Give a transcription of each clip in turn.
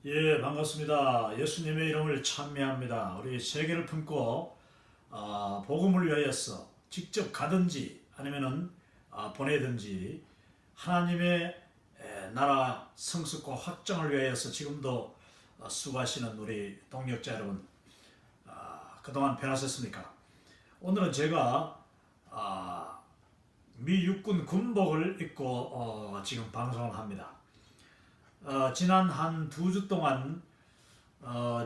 예, 반갑습니다. 예수님의 이름을 찬미합니다. 우리 세계를 품고 복음을 위하여서 직접 가든지 아니면은 보내든지 하나님의 나라 성숙과 확장을 위하여서 지금도 수고하시는 우리 동역자 여러분, 그동안 편하셨습니까? 오늘은 제가 미 육군 군복을 입고 지금 방송을 합니다. 지난 한 두 주 동안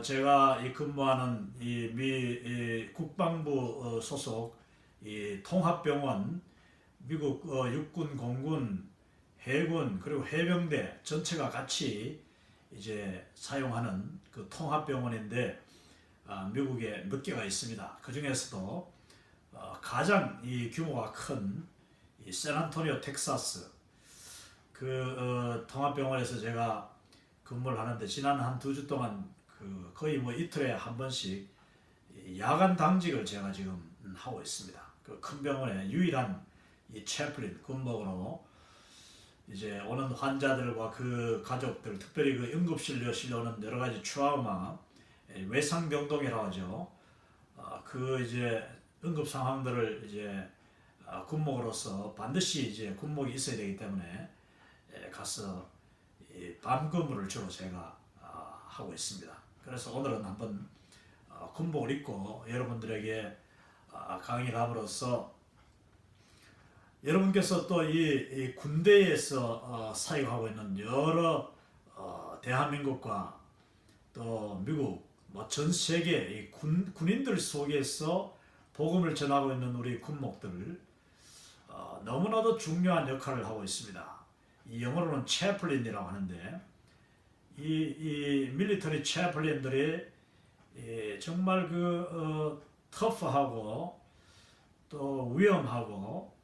제가 근무하는 이 미 국방부 소속 이 통합병원, 미국 육군, 공군, 해군 그리고 해병대 전체가 같이 이제 사용하는 그 통합병원인데 미국에 몇 개가 있습니다. 그 중에서도 가장 이 규모가 큰 이 샌안토니오 텍사스 통합병원에서 제가 근무를 하는데 지난 한 두 주 동안 거의 뭐 이틀에 한 번씩 야간 당직을 제가 지금 하고 있습니다. 그 큰 병원의 유일한 이 채플린 군복으로 이제 오는 환자들과 그 가족들, 특별히 그 응급실로 실려오는 여러 가지 트라우마, 외상병동이라고 하죠. 그 이제 응급 상황들을 이제 군목으로서 반드시 이제 군목이 있어야 되기 때문에 가서 밤 근무를 주로 제가 하고 있습니다. 그래서 오늘은 한번 군복을 입고 여러분들에게 강의를 함으로써 여러분께서 또 이 군대에서 사용하고 있는 여러 대한민국과 또 미국 뭐 전 세계 이 군인들 속에서 복음을 전하고 있는 우리 군목들 너무나도 중요한 역할을 하고 있습니다. 이 영어로는 채플린이라고 하는데 이 밀리터리 채플린들이 정말 터프하고 또 위험하고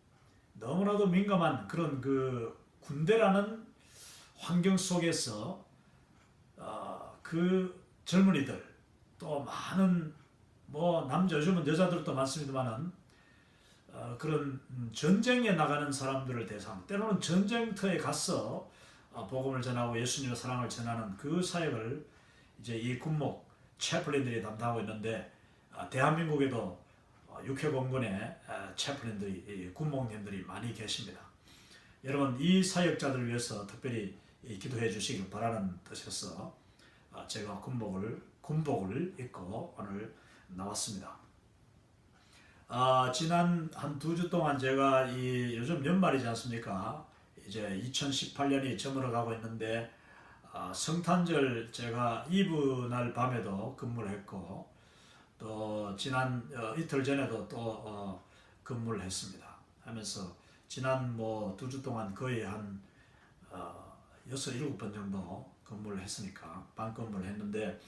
너무나도 민감한 그런 그 군대라는 환경 속에서 그 젊은이들 또 많은 뭐 남자 요즘은 여자들도 많습니다만은 그런 전쟁에 나가는 사람들을 대상 때로는 전쟁터에 가서 복음을 전하고 예수님의 사랑을 전하는 그 사역을 이제 이 군목 채플린들이 담당하고 있는데 대한민국에도 육해공군의 채플린들이 군목님들이 많이 계십니다. 여러분 이 사역자들을 위해서 특별히 기도해 주시길 바라는 뜻에서 제가 군복을 입고 오늘 나왔습니다. 지난 한 두 주 동안 제가 요즘 연말이지 않습니까? 이제 2018년이 저물어 가고 있는데 성탄절 제가 이브 날 밤에도 근무를 했고 또 지난 이틀 전에도 또 근무를 했습니다. 하면서 지난 뭐 두 주 동안 거의 한 6, 7번 정도 근무를 했으니까 반 근무를 했는데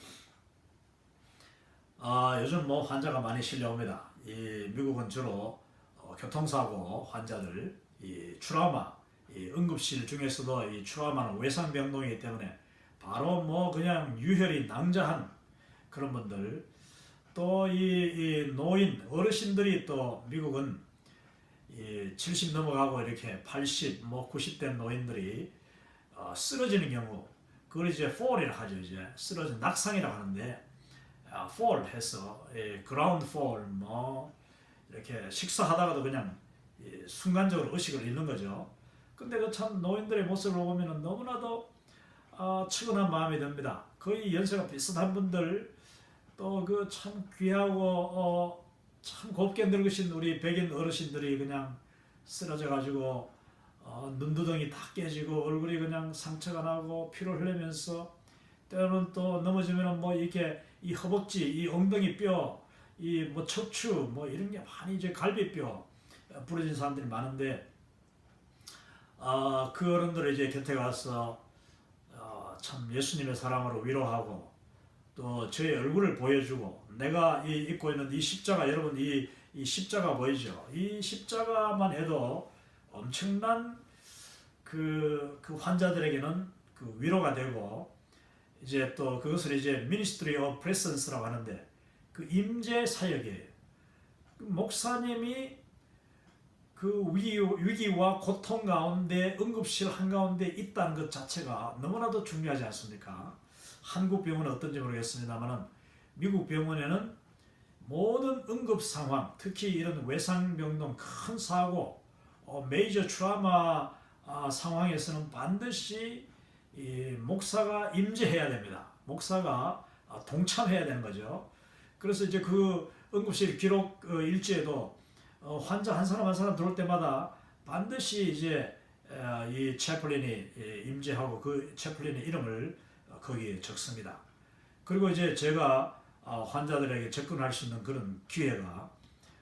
요즘 뭐 환자가 많이 실려옵니다. 이 미국은 주로 교통사고 환자들, 이 트라우마, 이 응급실 중에서도 이 트라우마는 외상병동이기 때문에 바로 뭐 그냥 유혈이 낭자한 그런 분들, 또 이 노인, 어르신들이 또 미국은 이 70 넘어가고 이렇게 80, 뭐 90대 노인들이 쓰러지는 경우, 그걸 이제 fall이라고 하죠. 이제 쓰러진 낙상이라고 하는데 fall 해서 ground fall 뭐 이렇게 식사하다가도 그냥 순간적으로 의식을 잃는 거죠. 근데 그 참 노인들의 모습을 보면 너무나도 측은한 마음이 듭니다. 거의 연세가 비슷한 분들 또 그 참 귀하고 참 곱게 늙으신 우리 백인 어르신들이 그냥 쓰러져 가지고 눈두덩이 다 깨지고 얼굴이 그냥 상처가 나고 피를 흘리면서 때로는 또 넘어지면 뭐 이렇게 이 허벅지, 이 엉덩이 뼈, 이 뭐 척추 뭐 이런 게 많이 이제 갈비뼈 부러진 사람들이 많은데 그 어른들을 이제 곁에 가서 참 예수님의 사랑으로 위로하고 또 저의 얼굴을 보여주고 내가 입고 있는 이 십자가 여러분 이 십자가 보이죠? 이 십자가만 해도 엄청난 그 환자들에게는 그 위로가 되고 이제 또 그것을 이제 Ministry of Presence라고 하는데 그 임재 사역이에요. 그 목사님이 그 위기와 고통 가운데 응급실 한가운데 있다는 것 자체가 너무나도 중요하지 않습니까? 한국 병원은 어떤지 모르겠습니다만 미국 병원에는 모든 응급 상황, 특히 이런 외상병동 큰 사고, 메이저 트라우마 상황에서는 반드시 이 목사가 임재해야 됩니다. 목사가 동참해야 되는 거죠. 그래서 이제 그 응급실 기록 일지에도 환자 한 사람 한 사람 들어올 때마다 반드시 이제 이 채플린이 임재하고 그 채플린의 이름을 거기에 적습니다. 그리고 이제 제가 환자들에게 접근할 수 있는 그런 기회가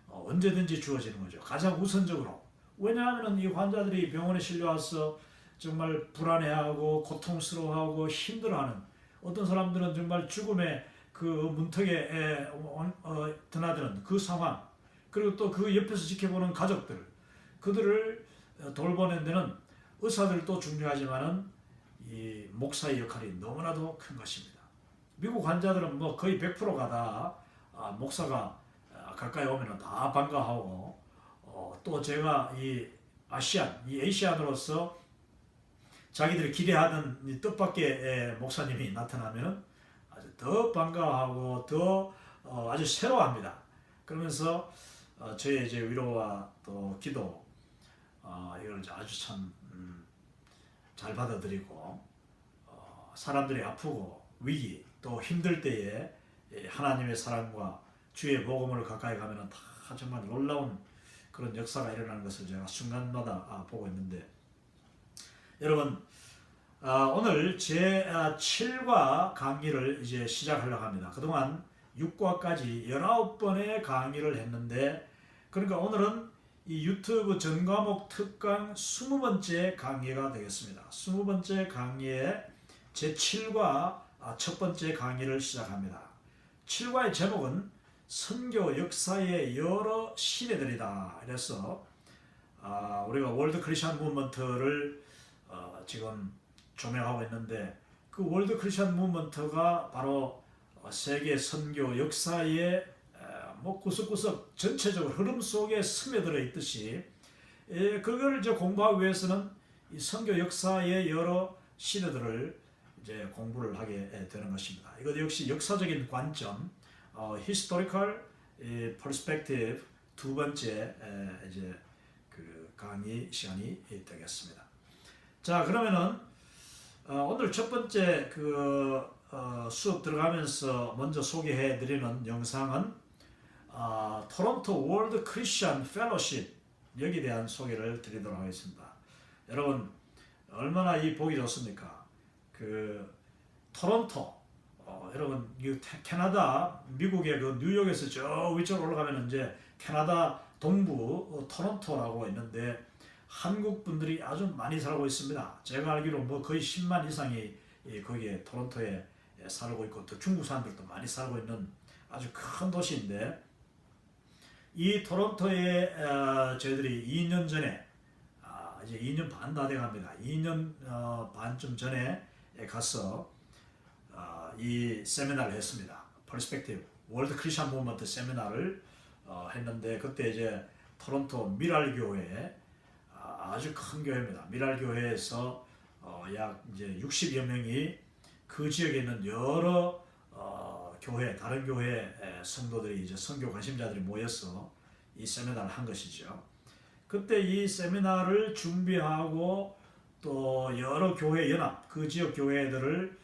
언제든지 주어지는 거죠. 가장 우선적으로. 왜냐하면 이 환자들이 병원에 실려와서 정말 불안해하고 고통스러워하고 힘들어하는, 어떤 사람들은 정말 죽음의 그 문턱에 드나드는 그 상황, 그리고 또 그 옆에서 지켜보는 가족들, 그들을 돌보는 데는 의사들도 중요하지만은 이 목사의 역할이 너무나도 큰 것입니다. 미국 환자들은 뭐 거의 100%가 다 목사가 가까이 오면 다 반가워하고, 또 제가 이 아시안으로서 자기들이 기대하는 이 뜻밖의 목사님이 나타나면 아주 더 반가워하고 더 아주 새로워합니다. 그러면서 저의 이제 위로와 또 기도, 이걸 아주 참 잘 받아들이고, 사람들이 아프고 위기 또 힘들 때에 하나님의 사랑과 주의 복음을 가까이 가면은 다 정말 놀라운 그런 역사가 일어나는 것을 제가 순간마다 보고 있는데, 여러분, 오늘 제 7과 강의를 이제 시작하려고 합니다. 그동안 6과까지 19번의 강의를 했는데, 그러니까 오늘은 이 유튜브 전과목 특강 20번째 강의가 되겠습니다. 20번째 강의에 제 7과 첫 번째 강의를 시작합니다. 7과의 제목은 선교 역사의 여러 시대들이다. 그래서 우리가 월드 크리스천 무브먼트를 지금 조명하고 있는데, 그 월드 크리스천 무브먼트가 바로 세계 선교 역사의 뭐 구석구석 전체적으로 흐름 속에 스며들어 있듯이, 그걸 이제 공부하기 위해서는 이 선교 역사의 여러 시대들을 이제 공부를 하게 되는 것입니다. 이것 역시 역사적인 관점, historical perspective 두 번째 이제 그 강의 시간이 되겠습니다. 자, 그러면은 오늘 첫 번째 그 수업 들어가면서 먼저 소개해 드리는 영상은 토론토 월드 크리스천 펠로십, 여기에 대한 소개를 드리도록 하겠습니다. 여러분, 얼마나 이 보기 좋습니까? 그 토론토, 여러분, 캐나다, 미국의 그 뉴욕에서 저 위쪽으로 올라가면 이제 캐나다 동부 토론토라고 있는데, 한국 분들이 아주 많이 살고 있습니다. 제가 알기로 뭐 거의 10만 이상이 거기에 토론토에 살고 있고, 또 중국 사람들도 많이 살고 있는 아주 큰 도시인데, 이 토론토에 저희들이 2년 전에, 이제 2년 반 다 돼갑니다. 2년 반쯤 전에 가서 이 세미나를 했습니다. 퍼스펙티브 월드 크리스천 무브먼트 세미나를 했는데, 그때 이제 토론토 미랄교회, 아주 큰 교회입니다. 미랄교회에서 약 이제 60여 명이 그 지역에 있는 여러 교회, 다른 교회 성도들이, 이제 선교 관심자들이 모여서 이 세미나를 한 것이죠. 그때 이 세미나를 준비하고 또 여러 교회 연합, 그 지역 교회들을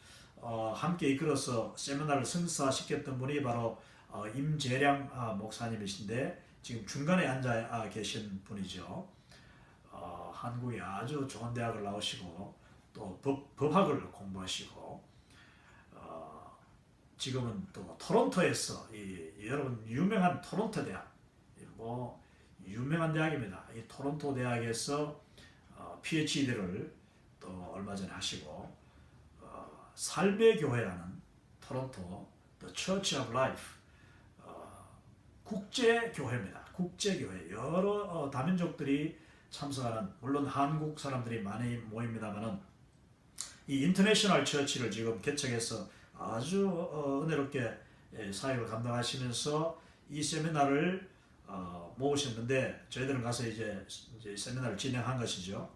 함께 이끌어서 세미나를 성사시켰던 분이 바로 임재량 목사님이신데, 지금 중간에 앉아 계신 분이죠. 한국에 아주 좋은 대학을 나오시고 또 법학을 공부하시고, 지금은 또 토론토에서 여러분 유명한 토론토 대학, 뭐 유명한 대학입니다. 이 토론토 대학에서 PhD를 또 얼마 전에 하시고, 삶의 교회라는 토론토 The Church of Life 국제 교회입니다. 국제 교회, 여러 다민족들이 참석하는, 물론 한국 사람들이 많이 모입니다만은 이 인터내셔널 처치를 지금 개척해서 아주 은혜롭게 사역을 감당하시면서 이 세미나를 모으셨는데 저희들은 가서 이제 세미나를 진행한 것이죠.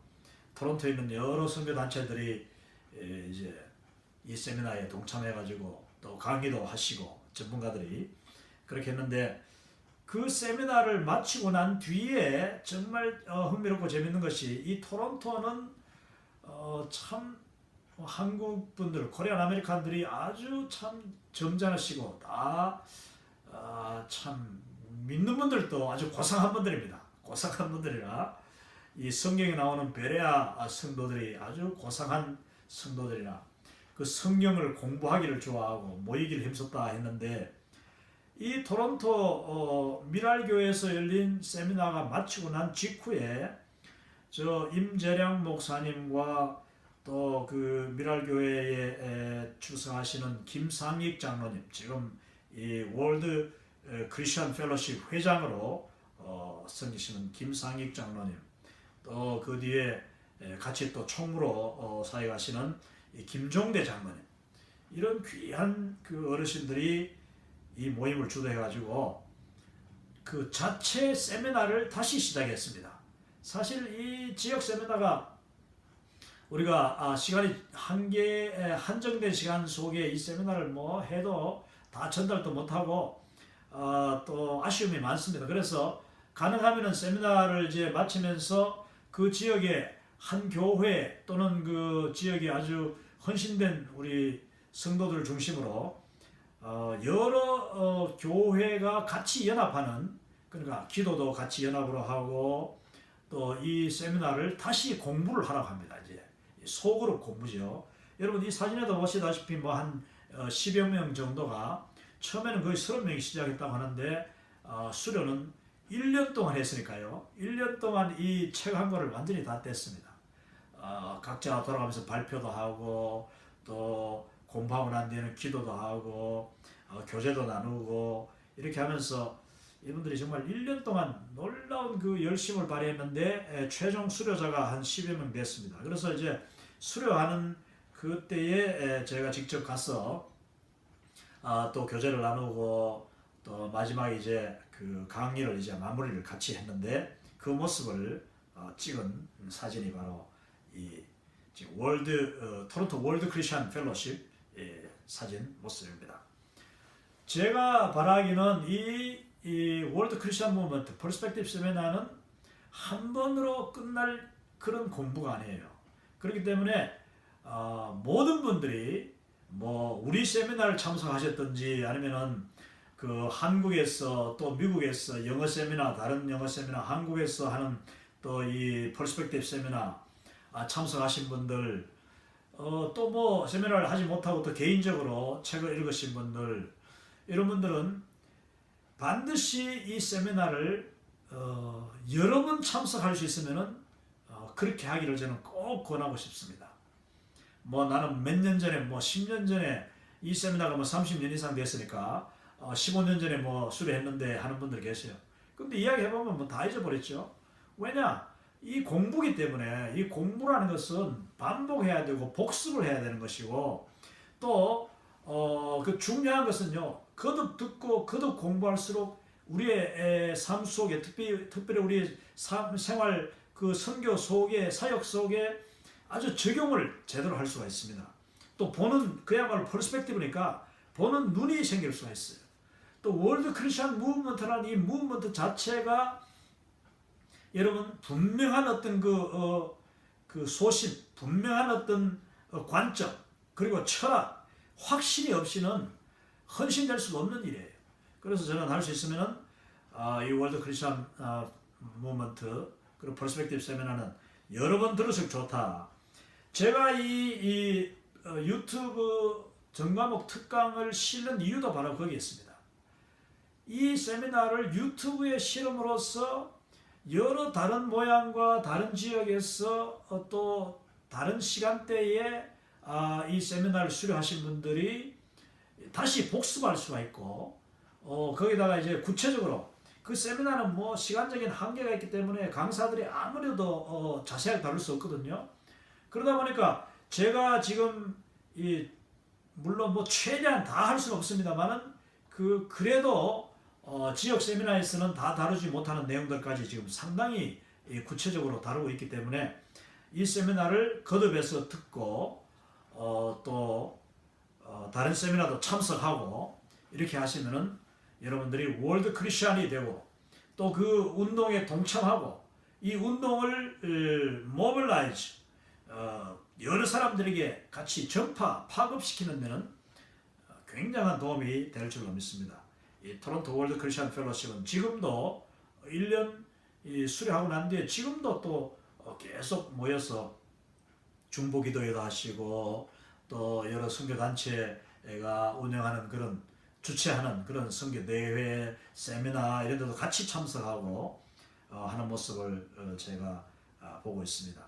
토론토에 있는 여러 선교 단체들이 이제 이 세미나에 동참해가지고 또 강의도 하시고 전문가들이 그렇게 했는데 그 세미나를 마치고 난 뒤에 정말 흥미롭고 재밌는 것이 이 토론토는 참 한국 분들, 코리안 아메리칸들이 아주 참 점잖으시고 다 참 믿는 분들도 아주 고상한 분들입니다. 고상한 분들이라 이 성경에 나오는 베레아 성도들이 아주 고상한 성도들이라 그 성경을 공부하기를 좋아하고 모이기를 힘썼다 했는데 이 토론토 미랄교회에서 열린 세미나가 마치고 난 직후에 저 임재량 목사님과 또 그 미랄교회에 출석하시는 김상익 장로님, 지금 이 월드 크리스천 펠로십 회장으로 섬기시는 김상익 장로님, 또 그 뒤에 같이 또 총무로 사역하시는 김종대 장로님, 이런 귀한 그 어르신들이 이 모임을 주도해가지고 그 자체 세미나를 다시 시작했습니다. 사실 이 지역 세미나가 우리가 시간이 한정된 시간 속에 이 세미나를 뭐 해도 다 전달도 못하고 또 아쉬움이 많습니다. 그래서 가능하면은 세미나를 이제 마치면서 그 지역의 한 교회 또는 그 지역에 아주 헌신된 우리 성도들 중심으로 여러 교회가 같이 연합하는, 그러니까 기도도 같이 연합으로 하고 또 이 세미나를 다시 공부를 하라고 합니다. 이제 소그룹 공부죠. 여러분 이 사진에도 보시다시피 뭐 한 10여 명 정도가 처음에는 거의 30명이 시작했다고 하는데 수료는 1년 동안 했으니까요. 1년 동안 이 책 한 권을 완전히 다 뗐습니다. 각자 돌아가면서 발표도 하고 또 공부하고 난 뒤에는 기도도 하고 교제도 나누고 이렇게 하면서 이분들이 정말 1년 동안 놀라운 그 열심을 발휘했는데 최종 수료자가 한 10여 명 됐습니다. 그래서 이제 수료하는 그때에 제가 직접 가서 또 교제를 나누고 또 마지막에 이제 그 강의를 이제 마무리를 같이 했는데 그 모습을 찍은 사진이 바로 이 지금 토론토 월드 크리스천 펠로십 사진 모습입니다. 제가 바라기는 이 월드 크리스천 무브먼트 퍼스펙티브 세미나는 한 번으로 끝날 그런 공부가 아니에요. 그렇기 때문에 모든 분들이 뭐 우리 세미나를 참석하셨든지 아니면은 그 한국에서 또 미국에서 영어 세미나, 다른 영어 세미나, 한국에서 하는 또 이 퍼스펙티브 세미나 참석하신 분들, 또 뭐 세미나를 하지 못하고 또 개인적으로 책을 읽으신 분들, 이런 분들은 반드시 이 세미나를 여러 번 참석할 수 있으면은 그렇게 하기를 저는 꼭 권하고 싶습니다. 뭐 나는 몇 년 전에 뭐 10년 전에 이 세미나가 뭐 30년 이상 됐으니까 15년 전에 뭐 수료했는데 하는 분들 계세요. 근데 이야기 해보면 뭐 다 잊어버렸죠. 왜냐? 이 공부기 때문에 이 공부라는 것은 반복해야 되고 복습을 해야 되는 것이고 또 그 중요한 것은요. 거듭 듣고 거듭 공부할수록 우리의 삶 속에 특별히 우리의 생활 그 선교 속에 사역 속에 아주 적용을 제대로 할 수가 있습니다. 또 보는 그야말로 퍼스펙티브니까 보는 눈이 생길 수가 있어요. 또 월드 크리스천 무브먼트라는 이 무브먼트 자체가 여러분 분명한 어떤 그 소신, 분명한 어떤 관점, 그리고 철학, 확신이 없이는 헌신될 수가 없는 일이에요. 그래서 저는 할 수 있으면은 이 월드 크리스천 무브먼트 그리고 퍼스펙티브 세미나는 여러 번 들을수록 좋다. 제가 이 유튜브 전과목 특강을 실는 이유도 바로 거기에 있습니다. 이 세미나를 유튜브에 실음으로써 여러 다른 모양과 다른 지역에서 또 다른 시간대에 이 세미나를 수료하신 분들이 다시 복습할 수가 있고 거기다가 이제 구체적으로 그 세미나는 뭐 시간적인 한계가 있기 때문에 강사들이 아무래도 자세하게 다룰 수 없거든요. 그러다 보니까 제가 지금 물론 뭐 최대한 다 할 수는 없습니다만은 그래도 지역 세미나에서는 다 다루지 못하는 내용들까지 지금 상당히 구체적으로 다루고 있기 때문에 이 세미나를 거듭해서 듣고 또 다른 세미나도 참석하고 이렇게 하시면은 여러분들이 월드 크리스천이 되고 또 그 운동에 동참하고 이 운동을 모빌라이즈 여러 사람들에게 같이 전파 파급시키는 데는 굉장한 도움이 될 줄로 믿습니다. 이 토론토 월드 크리스천 펠로십은 지금도 1년 수료하고 난 뒤에 지금도 또 계속 모여서 중보기도회도 하시고 또 여러 선교단체가 운영하는 그런 주최하는 그런 선교대회 세미나 이런 데도 같이 참석하고 하는 모습을 제가 보고 있습니다.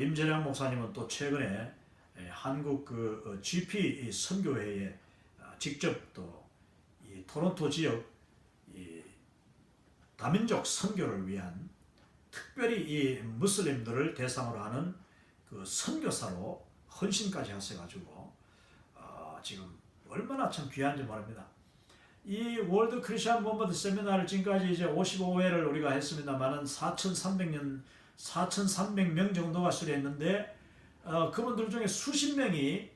임재량 목사님은 또 최근에 한국 그 GP 선교회에 직접 또 이 토론토 지역 이 다민족 선교를 위한 특별히 이 무슬림들을 대상으로 하는 그 선교사로 헌신까지 하셔가지고 지금 얼마나 참 귀한지 모릅니다. 이 월드 크리스천 무브먼트 세미나를 지금까지 이제 55회를 우리가 했습니다만은 4,300명 정도가 수료했는데 그분들 중에 수십 명이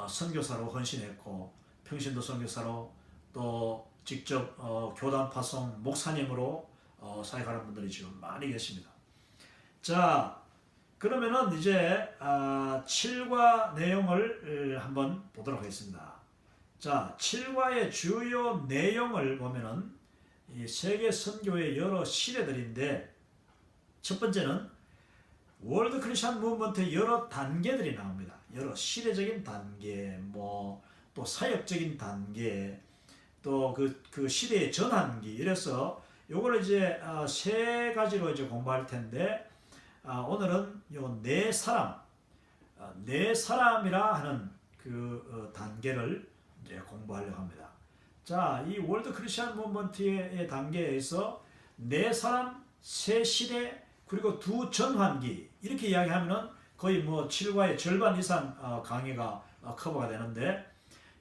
선교사로 헌신했고 평신도 선교사로 또 직접 교단 파송 목사님으로 사역하는 분들이 지금 많이 계십니다. 자, 그러면은 이제 7과 내용을 한번 보도록 하겠습니다. 자, 7과의 주요 내용을 보면은 이 세계 선교의 여러 시대들인데 첫 번째는 월드 크리스천 무브먼트의 여러 단계들이 나옵니다. 여러 시대적인 단계, 또 사역적인 단계, 또 그 시대의 전환기. 이래서 요걸 이제 세 가지로 이제 공부할 텐데 오늘은 요 네 사람이라 하는 그 단계를 이제 공부하려고 합니다. 자, 이 월드 크리스천 무브먼트의 단계에서 네 사람, 세 시대, 그리고 두 전환기 이렇게 이야기하면은 거의 7과의 절반 이상 강의가 커버가 되는데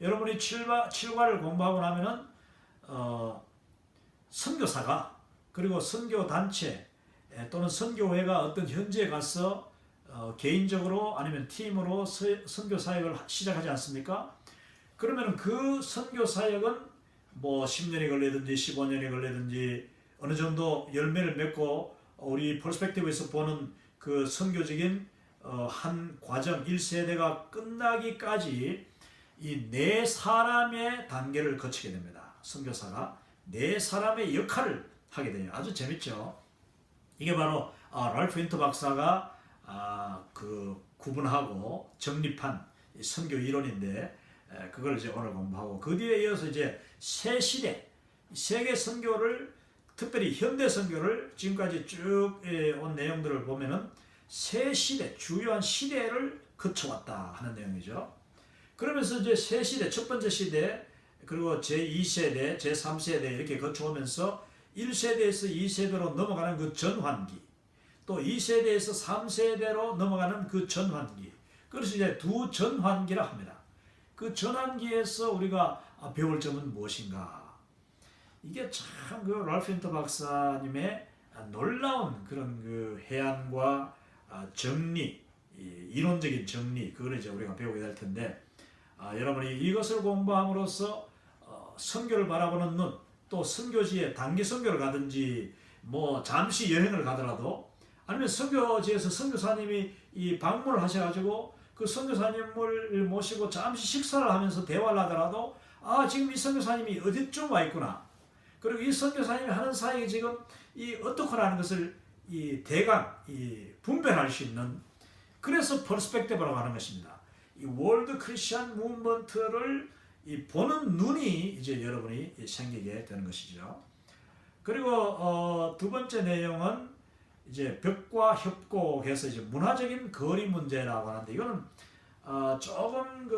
여러분이 7과를 공부하고 나면은 선교사가 그리고 선교단체 또는 선교회가 어떤 현지에 가서 개인적으로 아니면 팀으로 선교 사역을 시작하지 않습니까? 그러면 그 선교 사역은 10년이 걸리든지 15년이 걸리든지 어느 정도 열매를 맺고 우리 퍼스펙티브에서 보는 그 선교적인 한 과정 1세대가 끝나기까지 이 네 사람의 단계를 거치게 됩니다. 선교사가 네 사람의 역할을 하게 돼요. 아주 재밌죠. 이게 바로 랄프 윈터 박사가 그 구분하고 정립한 선교 이론인데 그걸 이제 오늘 공부하고 그 뒤에 이어서 이제 새 시대 세계 선교를 특별히 현대 선교를 지금까지 쭉 온 내용들을 보면은 새 시대 주요한 시대를 거쳐왔다 하는 내용이죠. 그러면서 이제 새 시대 첫 번째 시대 그리고 제2세대 제3세대 이렇게 거쳐오면서 1세대에서 2세대로 넘어가는 그 전환기 또 2세대에서 3세대로 넘어가는 그 전환기 그래서 이제 두 전환기라 합니다. 그 전환기에서 우리가 배울 점은 무엇인가? 이게 참 그 랄프 윈터 박사님의 놀라운 그런 그 해안과 정리, 이론적인 정리 그걸 이제 우리가 배우게 될 텐데 여러분이 이것을 공부함으로써 선교를 바라보는 눈, 또 선교지에 단기 선교를 가든지 잠시 여행을 가더라도 아니면 선교지에서 선교사님이 이 방문을 하셔가지고 그 선교사님을 모시고 잠시 식사를 하면서 대화를 하더라도 지금 이 선교사님이 어디쯤 와 있구나. 그리고 이 선교사님이 하는 사역이 지금 이 어떻구나 하는 것을 이 대강 분별할 수 있는 그래서 퍼스펙티브라고 하는 것입니다. 이 월드 크리스천 무브먼트를 보는 눈이 이제 여러분이 생기게 되는 것이죠. 그리고 두 번째 내용은 이제 벽과 협곡에서 이제 문화적인 거리 문제라고 하는데 이거는 조금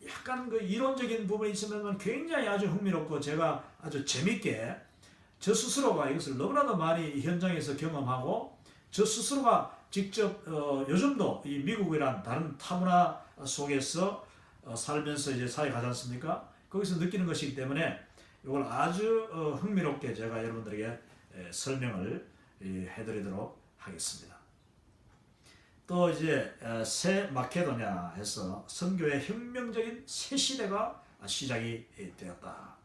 약간 이론적인 부분이 있으면 굉장히 아주 흥미롭고 제가 아주 재밌게 저 스스로가 이것을 너무나도 많이 현장에서 경험하고 저 스스로가 직접 요즘도 이 미국이란 다른 타문화 속에서 살면서 이제 사역하지 않습니까? 거기서 느끼는 것이기 때문에 이걸 아주 흥미롭게 제가 여러분들에게 설명을 해드리도록 하겠습니다. 또 이제 새 마케도냐 해서 선교의 혁명적인 새 시대가 시작이 되었다.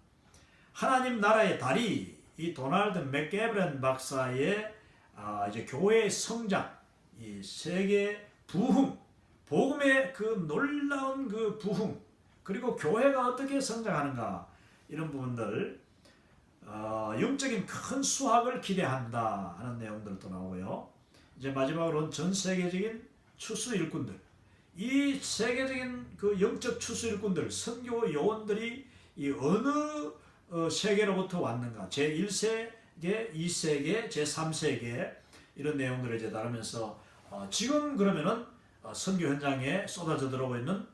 하나님 나라의 다리, 이 도널드 맥게브런 박사의 이제 교회의 성장, 이 세계 부흥, 복음의 그 놀라운 그 부흥, 그리고 교회가 어떻게 성장하는가, 이런 부분들, 영적인 큰 수확을 기대한다 하는 내용들도 나오고요. 이제 마지막으로는 전 세계적인 추수 일꾼들, 이 세계적인 그 영적 추수 일꾼들, 선교 요원들이 이 어느 세계로부터 왔는가, 제1세계, 2세계, 제3세계, 이런 내용들을 이제 다루면서 지금 그러면은 선교 현장에 쏟아져 들어오고 있는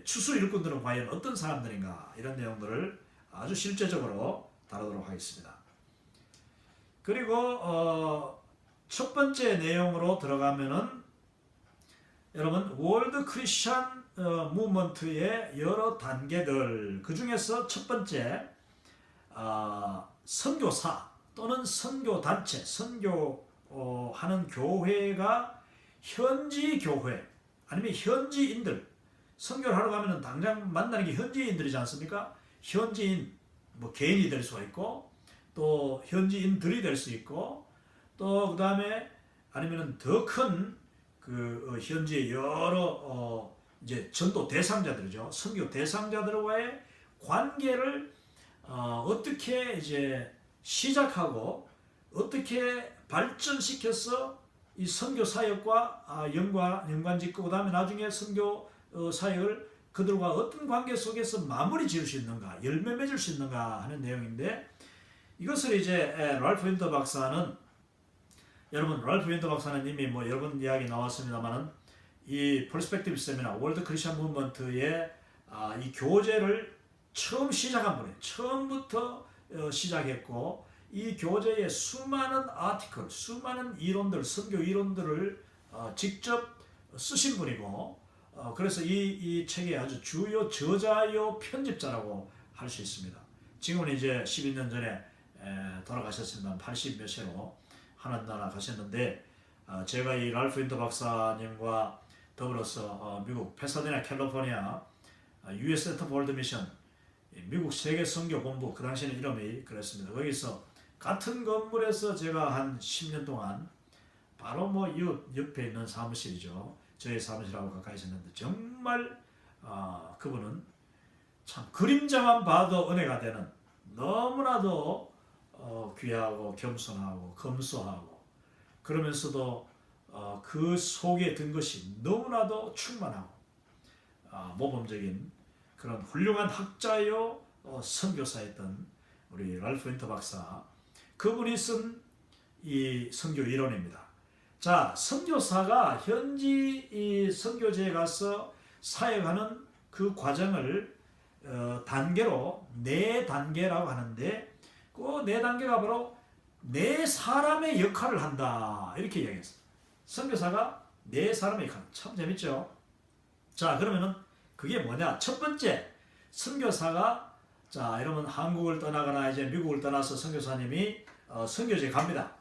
추수 일꾼들은 과연 어떤 사람들인가, 이런 내용들을 아주 실제적으로 다루도록 하겠습니다. 그리고 첫 번째 내용으로 들어가면은 여러분, 월드 크리스천 무브먼트의 여러 단계들, 그 중에서 첫 번째 선교사 또는 선교단체, 선교하는 교회가 현지 교회 아니면 현지인들, 선교를 하러 가면은 당장 만나는 게 현지인들이지 않습니까? 현지인, 뭐 개인이 될 수가 있고, 또 현지인들이 될 수 있고, 또 그 다음에 아니면은 더 큰 그 현지의 여러 이제 전도 대상자들이죠. 선교 대상자들과의 관계를 어떻게 이제 시작하고 어떻게 발전시켜서 이 선교 사역과 연관 짓고, 그 다음에 나중에 선교 사역을 그들과 어떤 관계 속에서 마무리 지을 수 있는가, 열매 맺을 수 있는가 하는 내용인데, 이것을 이제 랄프 윈터 박사는, 여러분 랄프 윈터 박사는 이미 뭐 여러 번 이야기 나왔습니다만은 이 퍼스펙티브 세미나 월드 크리스천 무브먼트의 이 교재를 처음 시작한 분이에요. 처음부터 시작했고, 이 교재에 수많은 아티클, 수많은 이론들, 선교 이론들을 직접 쓰신 분이고, 그래서 이 책의 아주 주요 저자요 편집자라고 할 수 있습니다. 지금은 이제 12년 전에 돌아가셨습니다. 80몇 세로 하늘나라 가셨는데, 제가 이 랄프 윈터 박사님과 더불어서 미국 패사디나 캘리포니아 US 센터 포 월드 미션, 미국 세계 선교 본부, 그 당시에는 이름이 그랬습니다. 거기서 같은 건물에서 제가 한 10년 동안 바로 뭐 옆에 있는 사무실이죠. 저희 사무실하고 가까이 있었는데, 정말 그분은 참 그림자만 봐도 은혜가 되는, 너무나도 귀하고 겸손하고 검소하고, 그러면서도 그 속에 든 것이 너무나도 충만하고 모범적인 그런 훌륭한 학자요 선교사였던 우리 랄프 윈터 박사, 그분이 쓴 이 선교 이론입니다. 자, 선교사가 현지 이 선교지에 가서 사역하는 그 과정을 단계로 네 단계라고 하는데, 그 네 단계가 바로 네 사람의 역할을 한다, 이렇게 이야기했어요. 선교사가 네 사람의 역할, 참 재밌죠? 자, 그러면은 그게 뭐냐? 첫 번째, 선교사가, 자, 여러분 한국을 떠나거나 이제 미국을 떠나서 선교사님이 선교지에 갑니다.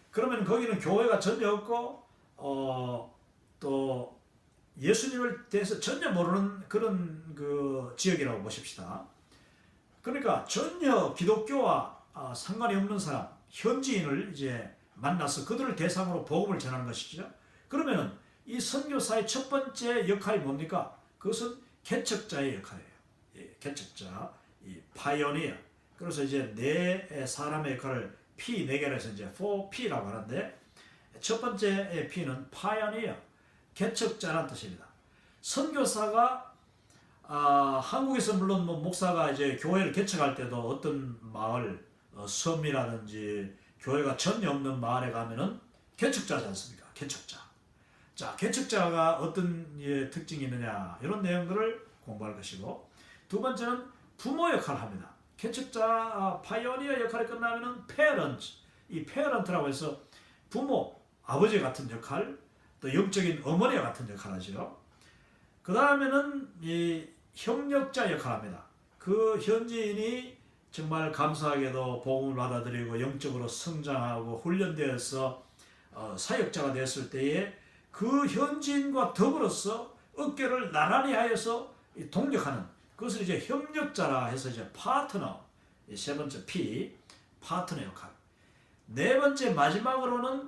그러면 거기는 교회가 전혀 없고 또 예수님을 대해서 전혀 모르는 그런 그 지역이라고 보십시다. 그러니까 전혀 기독교와 상관이 없는 사람, 현지인을 이제 만나서 그들을 대상으로 복음을 전하는 것이죠. 그러면은 이 선교사의 첫 번째 역할이 뭡니까? 그것은 개척자의 역할이에요. 개척자, 이 파이오니어. 그래서 이제 네 사람의 역할을 P 네 개로 해서 이제 4P라고 하는데, 첫 번째 P는 파이오니어, 개척자라는 뜻입니다. 선교사가 한국에서 물론 뭐 목사가 이제 교회를 개척할 때도 어떤 마을, 섬이라든지 교회가 전혀 없는 마을에 가면은 개척자지 않습니까? 개척자. 자, 개척자가 어떤 특징이 있느냐, 이런 내용들을 공부할 것이고, 두 번째는 부모 역할을 합니다. 개척자 파이오니어 역할이 끝나면은 페어런트, 이 페어런트라고 해서 부모, 아버지 같은 역할, 또 영적인 어머니와 같은 역할을 하죠. 그 다음에는 이 협력자 역할을 합니다. 그 현지인이 정말 감사하게도 복음을 받아들이고 영적으로 성장하고 훈련되어서 사역자가 됐을 때에 그 현지인과 더불어서 어깨를 나란히 하여서 동력하는, 그것을 이제 협력자라 해서 이제 파트너, 세 번째 P, 파트너 역할. 네 번째 마지막으로는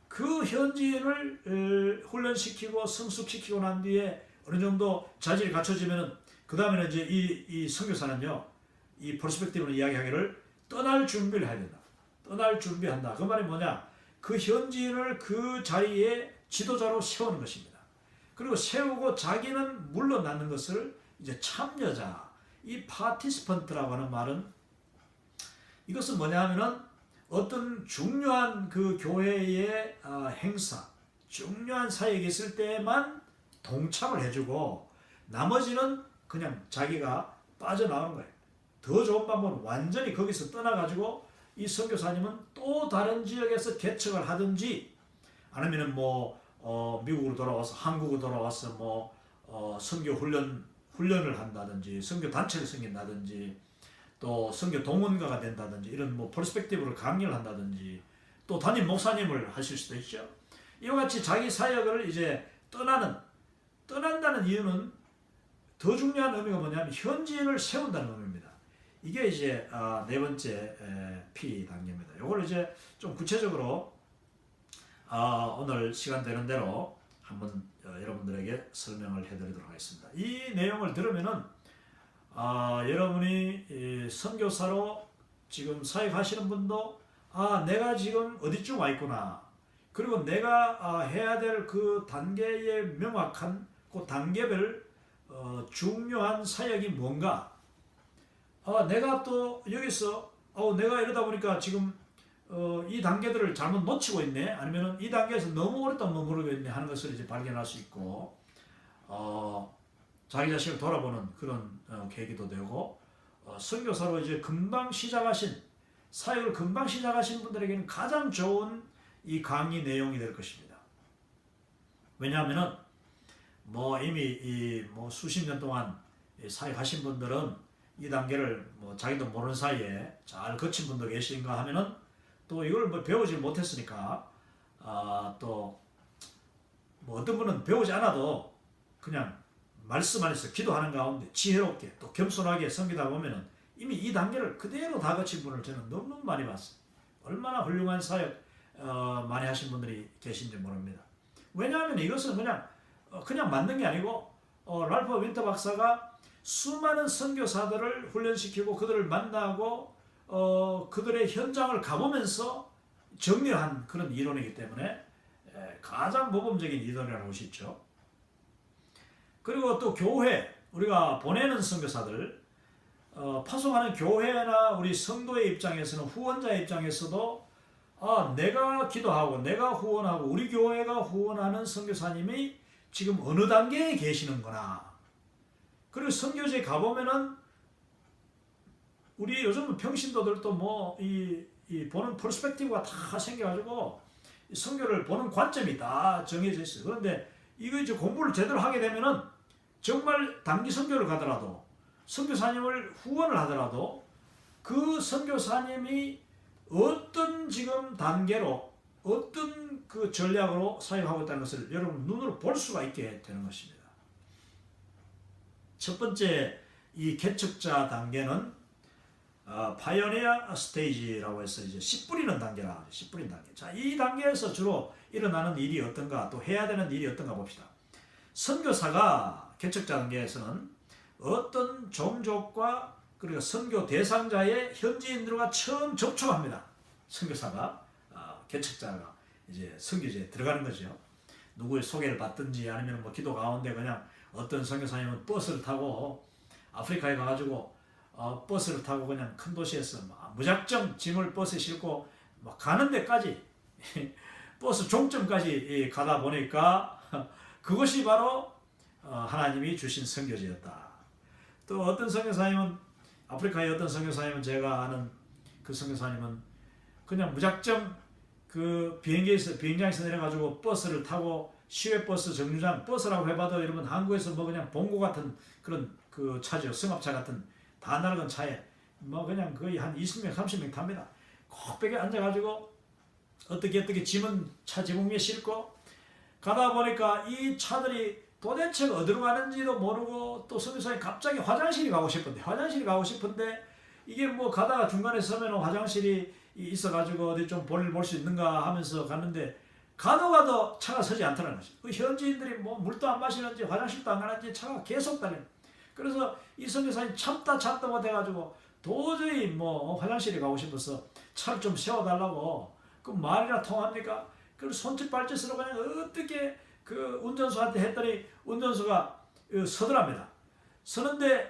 그 현지인을 훈련시키고 성숙시키고 난 뒤에 어느 정도 자질이 갖춰지면은 그 다음에는 이제 이 선교사는요, 이 퍼스펙티브로 이야기하기를 떠날 준비를 해야 된다. 떠날 준비한다. 그 말이 뭐냐? 그 현지인을 그 자리에 지도자로 세우는 것입니다. 그리고 세우고 자기는 물러나는 것을 이제 참여자, 이 파티스펀트라고 하는 말은 이것은 뭐냐 하면은 어떤 중요한 그 교회의 행사, 중요한 사역이 있을 때만 동참을 해주고 나머지는 그냥 자기가 빠져나오는 거예요. 더 좋은 방법은 완전히 거기서 떠나가지고 이 선교사님은 또 다른 지역에서 개척을 하든지 아니면은 미국으로 돌아와서 한국으로 돌아와서 선교 훈련을 한다든지 선교 단체를 생긴다든지 또 선교 동원가가 된다든지 이런 퍼스펙티브를 강의를 한다든지 또 담임 목사님을 하실 수도 있죠. 이와 같이 자기 사역을 이제 떠난다는 이유는 더 중요한 의미가 뭐냐면 현지인을 세운다는 의미입니다. 이게 이제 네 번째 P 단계입니다. 이걸 이제 좀 구체적으로 오늘 시간 되는 대로 한번 여러분들에게 설명을 해드리도록 하겠습니다. 이 내용을 들으면은 여러분이 선교사로 지금 사역하시는 분도 내가 지금 어디쯤 와 있구나. 그리고 내가 해야 될 그 단계의 명확한 그 단계별 중요한 사역이 뭔가. 내가 또 여기서 내가 이러다 보니까 지금 이 단계들을 잘못 놓치고 있네. 아니면 이 단계에서 너무 오랫동안 머무르고 있네 하는 것을 이제 발견할 수 있고 자기 자신을 돌아보는 그런 계기도 되고 선교사로 이제 금방 시작하신 사역을 금방 시작하신 분들에게는 가장 좋은 이 강의 내용이 될 것입니다. 왜냐하면은 이미 수십 년 동안 사역하신 분들은 이 단계를 자기도 모르는 사이에 잘 거친 분도 계신가 하면은 또 이걸 배우지 못했으니까 또 어떤 분은 배우지 않아도 그냥 말씀 안에서 기도하는 가운데 지혜롭게 또 겸손하게 섬기다 보면은 이미 이 단계를 그대로 다 거친 분을 저는 너무너무 많이 봤어요. 얼마나 훌륭한 사역 많이 하신 분들이 계신지 모릅니다. 왜냐하면 이것은 그냥 만든 게 아니고 랄프 윈터 박사가 수많은 선교사들을 훈련시키고 그들을 만나고 그들의 현장을 가보면서 정리한 그런 이론이기 때문에 가장 모범적인 이론이라고 할 수 있죠. 그리고 또 교회, 우리가 보내는 선교사들, 파송하는 교회나 우리 성도의 입장에서는 후원자의 입장에서도 내가 기도하고 내가 후원하고 우리 교회가 후원하는 선교사님이 지금 어느 단계에 계시는구나. 그리고 선교지에 가보면은 우리 요즘 평신도들도 이 보는 퍼스펙티브가 다 생겨가지고 선교를 보는 관점이 다 정해져 있어요. 그런데 이거 이제 공부를 제대로 하게 되면은 정말 단기 선교를 가더라도 선교사님을 후원을 하더라도 그 선교사님이 어떤 지금 단계로 어떤 그 전략으로 사역하고 있다는 것을 여러분 눈으로 볼 수가 있게 되는 것입니다. 첫 번째 이 개척자 단계는 파이오니어 스테이지라고 해서 이제 씨 뿌리는 단계라. 씨 뿌리는 단계. 자, 이 단계에서 주로 일어나는 일이 어떤가, 또 해야 되는 일이 어떤가 봅시다. 선교사가 개척자 단계에서는 어떤 종족과 그리고 선교 대상자의 현지인들과 처음 접촉합니다. 선교사가 개척자가 이제 선교지에 들어가는 거죠. 누구의 소개를 받든지 아니면 기도 가운데 그냥 어떤 선교사님은 버스를 타고 아프리카에 가가지고 버스를 타고 그냥 큰 도시에서 무작정 짐을 버스에 싣고 가는 데까지 버스 종점까지 가다 보니까 그것이 바로 하나님이 주신 선교지였다. 또 어떤 선교사님은 아프리카의 어떤 선교사님은 제가 아는 그 선교사님은 그냥 무작정 그 비행장에서 내려가지고 버스를 타고 시외버스 정류장 버스라고 해봐도 여러분 한국에서 그냥 봉고 같은 그런 그 차죠. 승합차 같은 다 낡은 차에 뭐 그냥 거의 한 20명, 30명 탑니다. 꼭벽에 앉아가지고 어떻게 짐은 차 지붕 위에 싣고 가다 보니까 이 차들이 도대체 어디로 가는지도 모르고 또 선교사님 갑자기 화장실이 가고 싶은데 이게 뭐 가다가 중간에 서면 화장실이 있어가지고 어디 좀 볼일 볼 수 있는가 하면서 갔는데 가도 차가 서지 않더라는 거죠. 그 현지인들이 뭐 물도 안 마시는지 화장실도 안 가는지 차가 계속 다녀요. 그래서 이 선교사님 참다 못해가지고 도저히 뭐 화장실에 가고 싶어서 차를 좀 세워달라고 그 말이나 통합니까? 그리고 손짓 발짓으로 그냥 어떻게 그 운전수한테 했더니 운전수가 서더랍니다. 서는데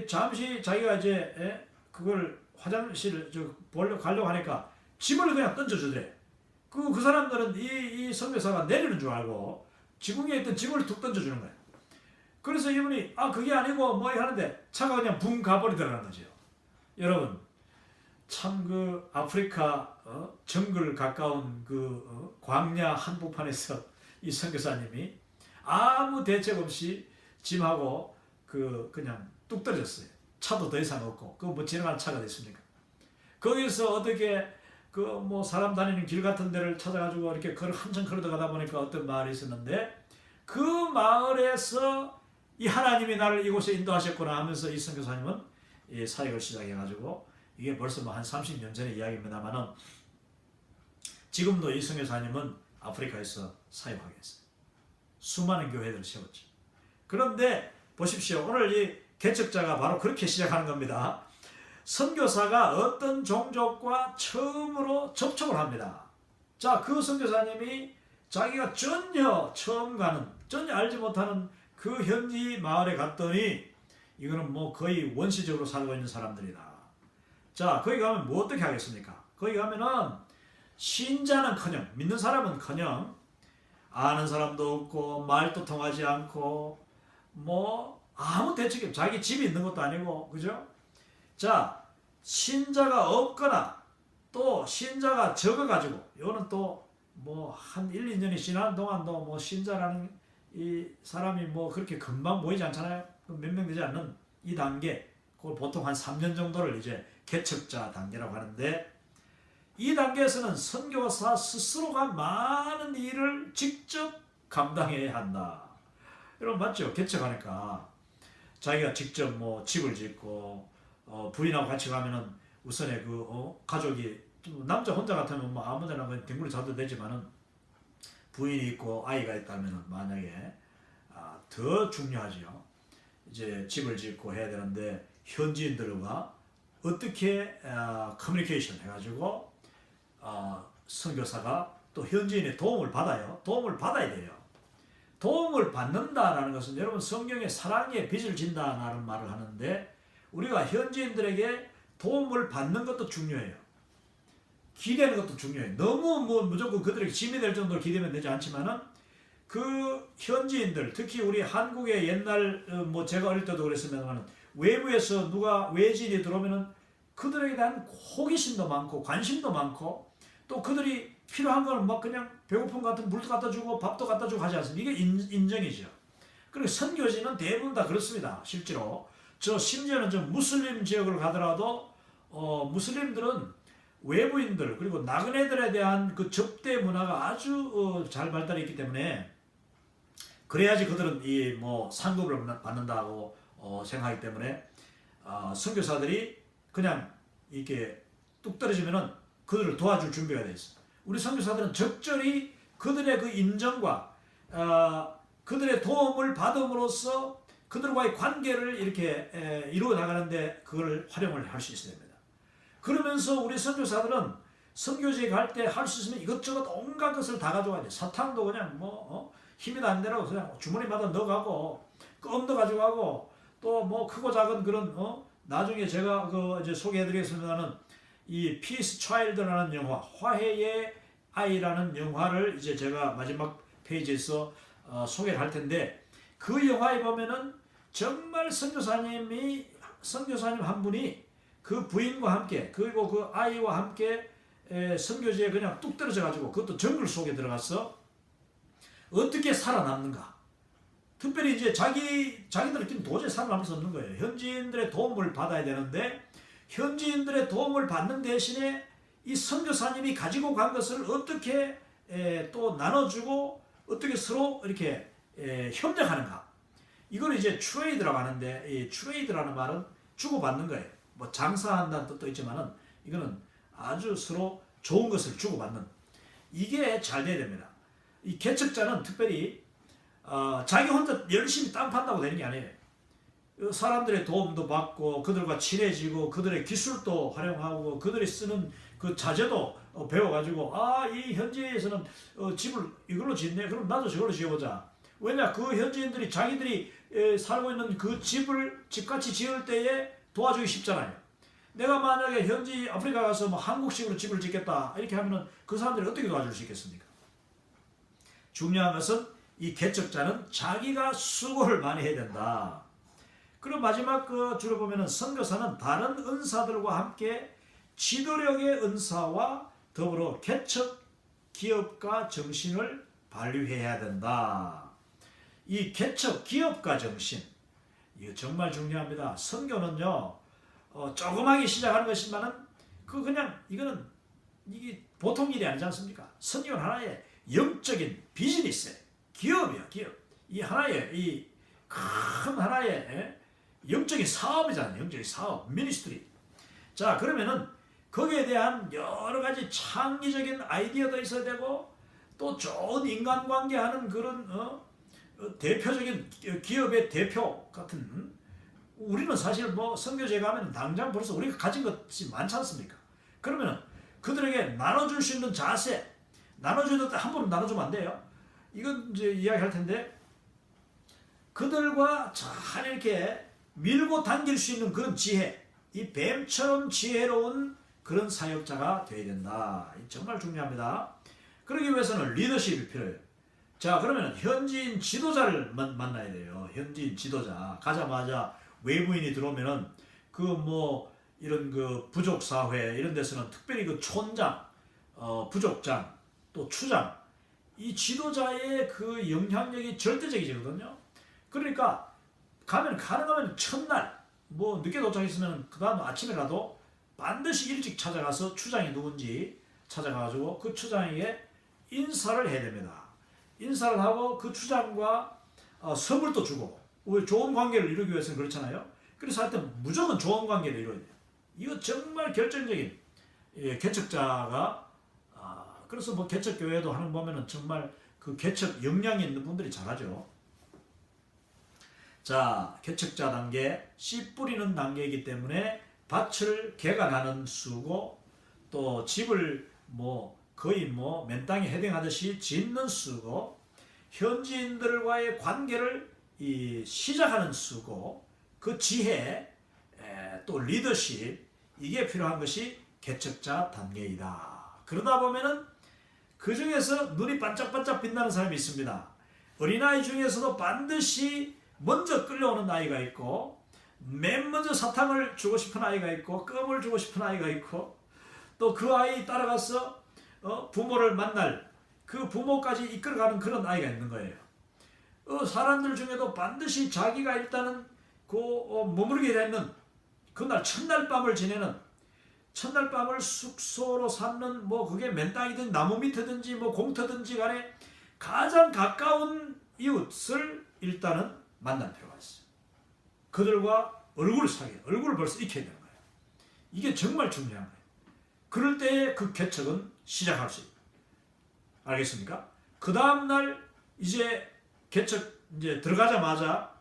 잠시 자기가 이제 그걸 화장실 가려고 하니까 짐을 그냥 던져주더래. 그 사람들은 이 선교사가 내리는 줄 알고 지붕에 있던 짐을 툭 던져주는 거예요. 그래서 이분이 그게 아니고 뭐 하는데 차가 그냥 붕 가버리더라는 거죠. 여러분 참 그 아프리카 정글 가까운 그 광야 한복판에서 이 선교사님이 아무 대책 없이 짐하고 그냥 뚝 떨어졌어요. 차도 더 이상 없고 그 뭐 지나가는 차가 됐습니까? 거기서 어떻게 그 뭐 사람 다니는 길 같은 데를 찾아가지고 이렇게 한참 걸어가다 보니까 어떤 마을이 있었는데 그 마을에서 이 하나님이 나를 이곳에 인도하셨구나 하면서 이 선교사님은 이 사역을 시작해가지고 이게 벌써 뭐 한 30년 전의 이야기입니다만은 지금도 이 선교사님은 아프리카에서 사역하고 있어요. 수많은 교회들을 세웠죠. 그런데 보십시오. 오늘 이 개척자가 바로 그렇게 시작하는 겁니다. 선교사가 어떤 종족과 처음으로 접촉을 합니다. 자, 그 선교사님이 자기가 전혀 알지 못하는 그 현지 마을에 갔더니 이거는 뭐 거의 원시적으로 살고 있는 사람들이다. 자, 거기 가면 뭐 어떻게 하겠습니까? 거기 가면은 신자는커녕 믿는 사람은커녕 아는 사람도 없고 말도 통하지 않고 뭐 아무 대책이 없고 자기 집이 있는 것도 아니고 그죠? 자, 신자가 없거나 또 신자가 적어가지고 이거는 또 뭐 한 1, 2년이 지난 동안도 뭐 신자라는 이 사람이 뭐 그렇게 금방 모이지 않잖아요. 몇 명 되지 않는 이 단계, 그걸 보통 한 3년 정도를 이제 개척자 단계라고 하는데 이 단계에서는 선교사 스스로가 많은 일을 직접 감당해야 한다. 여러분 맞죠? 개척하니까 자기가 직접 뭐 집을 짓고 부인하고 같이 가면은 우선에 가족이 남자 혼자 같으면 뭐 아무데나 그냥 뒹굴어 자도 되지만은 부인이 있고 아이가 있다면은 만약에 더 중요하죠. 이제 집을 짓고 해야 되는데 현지인들과 어떻게 커뮤니케이션 해가지고 선교사가 또 현지인의 도움을 받아요. 도움을 받아야 돼요. 도움을 받는다라는 것은 여러분 성경에 사랑의 빚을 진다라는 말을 하는데 우리가 현지인들에게 도움을 받는 것도 중요해요. 기대는 것도 중요해요. 너무 뭐 무조건 그들에게 짐이 될 정도로 기대면 되지 않지만은 그 현지인들 특히 우리 한국의 옛날 뭐 제가 어릴 때도 그랬으면 외부에서 누가 외지인이 들어오면은 그들에게 대한 호기심도 많고 관심도 많고 또 그들이 필요한 걸 막 그냥 배고픔 같은 물도 갖다 주고 밥도 갖다 주고 하지 않습니까? 이게 인정이죠. 그리고 선교지는 대부분 다 그렇습니다. 실제로 심지어는 무슬림 지역을 가더라도 무슬림들은 외부인들 그리고 나그네들에 대한 그 접대 문화가 아주 잘 발달해 있기 때문에 그래야지 그들은 이 뭐 상급을 받는다고 생각하기 때문에 선교사들이 그냥 이렇게 뚝 떨어지면은 그들을 도와줄 준비가 돼 있어. 우리 선교사들은 적절히 그들의 그 인정과 그들의 도움을 받음으로써 그들과의 관계를 이렇게 이루어 나가는데 그걸 활용을 할 수 있어야 됩니다. 그러면서 우리 선교사들은 선교지에 갈 때 할 수 있으면 이것저것 온갖 것을 다 가져와야 돼. 사탕도 그냥 뭐 힘이 안 되라고 그냥 주머니마다 넣어가고 껌도 가져가고 또 뭐 크고 작은 그런 나중에 제가 이제 소개해드리겠습니다는 이 피스 차일드라는 영화 화해의 아이라는 영화를 이제 제가 마지막 페이지에서 소개를 할 텐데 그 영화에 보면은 정말 선교사님 한 분이 그 부인과 함께 그리고 그 아이와 함께 선교지에 그냥 뚝 떨어져 가지고 그것도 정글 속에 들어가서 어떻게 살아남는가. 특별히 이제 자기들끼리 도저히 살아남을 수 없는 거예요. 현지인들의 도움을 받아야 되는데 현지인들의 도움을 받는 대신에 이 선교사님이 가지고 간 것을 어떻게 또 나눠주고 어떻게 서로 이렇게 협력하는가. 이걸 이제 트레이드라고 하는데, 이 트레이드라는 말은 주고받는 거예요. 뭐 장사한다는 뜻도 있지만은 이거는 아주 서로 좋은 것을 주고받는, 이게 잘 돼야 됩니다. 이 개척자는 특별히 자기 혼자 열심히 땅 판다고 되는 게 아니에요. 사람들의 도움도 받고 그들과 친해지고 그들의 기술도 활용하고 그들이 쓰는 그 자재도 배워가지고, 이 현지에서는 집을 이걸로 짓네, 그럼 나도 저걸로 지어보자. 왜냐, 그 현지인들이 자기들이 살고 있는 그 집을 집같이 지을 때에 도와주기 쉽잖아요. 내가 만약에 현지 아프리카 가서 뭐 한국식으로 집을 짓겠다 이렇게 하면은 그 사람들이 어떻게 도와줄 수 있겠습니까? 중요한 것은 이 개척자는 자기가 수고를 많이 해야 된다. 그리고 마지막 줄을 보면은 선교사는 다른 은사들과 함께 지도력의 은사와 더불어 개척 기업가 정신을 발휘해야 된다. 이 개척 기업가 정신, 이거 정말 중요합니다. 선교는요, 조그맣게 시작하는 것이지만은 이게 보통 일이 아니지 않습니까? 선교는 하나의 영적인 비즈니스, 기업이야, 기업. 이 하나의 이 큰 하나의 영적인 사업이잖아요. 영적인 사업, 미니스트리. 자, 그러면은 거기에 대한 여러 가지 창의적인 아이디어도 있어야 되고 또 좋은 인간관계하는 그런 대표적인 기업의 대표 같은, 우리는 사실 뭐 선교제 가면 당장 벌써 우리가 가진 것이 많지 않습니까? 그러면 그들에게 나눠줄 수 있는 자세, 나눠주는데 함부로 나눠주면 안 돼요. 이건 이제 이야기할 텐데, 그들과 잘 이렇게 밀고 당길 수 있는 그런 지혜, 이 뱀처럼 지혜로운 그런 사역자가 되어야 된다. 정말 중요합니다. 그러기 위해서는 리더십이 필요해요. 자, 그러면 현지인 지도자를 만나야 돼요. 현지인 지도자. 가자마자 외부인이 들어오면은 이런 부족 사회 이런 데서는 특별히 그 촌장, 부족장, 또 추장, 이 지도자의 그 영향력이 절대적이거든요. 그러니까 가능하면 첫날 늦게 도착했으면 그 다음 아침에라도 반드시 일찍 찾아가서 추장이 누군지 찾아가가지고 그 추장에게 인사를 해야 됩니다. 인사를 하고 그 추장과 선물도 주고, 왜 좋은 관계를 이루기 위해서는 그렇잖아요. 그래서 하여튼 무조건 좋은 관계를 이루어야 돼요. 이거 정말 결정적인 개척자가, 그래서 개척교회도 하는 보면은 정말 그 개척 역량이 있는 분들이 잘하죠. 자, 개척자 단계, 씨 뿌리는 단계이기 때문에 밭을 개간하는 수고, 또 집을 거의 맨땅에 헤딩하듯이 짓는 수고, 현지인들과의 관계를 시작하는 수고, 그 지혜, 또 리더십, 이게 필요한 것이 개척자 단계이다. 그러다 보면은 그 중에서 눈이 반짝반짝 빛나는 사람이 있습니다. 어린아이 중에서도 반드시 먼저 끌려오는 아이가 있고, 맨 먼저 사탕을 주고 싶은 아이가 있고, 껌을 주고 싶은 아이가 있고, 또 그 아이 따라가서 부모를 만날 그 부모까지 이끌어가는 그런 아이가 있는 거예요. 사람들 중에도 반드시 자기가 일단은 머무르게 되는 그날 첫날 밤을 지내는, 첫날 밤을 숙소로 삼는, 그게 맨 땅이든 나무 밑이든지 공터든지 간에 가장 가까운 이웃을 일단은 만날 필요가 있어요. 그들과 얼굴을 벌써 익혀야 되는 거예요. 이게 정말 중요한 거예요. 그럴 때에 그 개척은 시작할 수 있다. 알겠습니까? 그 다음날 이제 개척 들어가자마자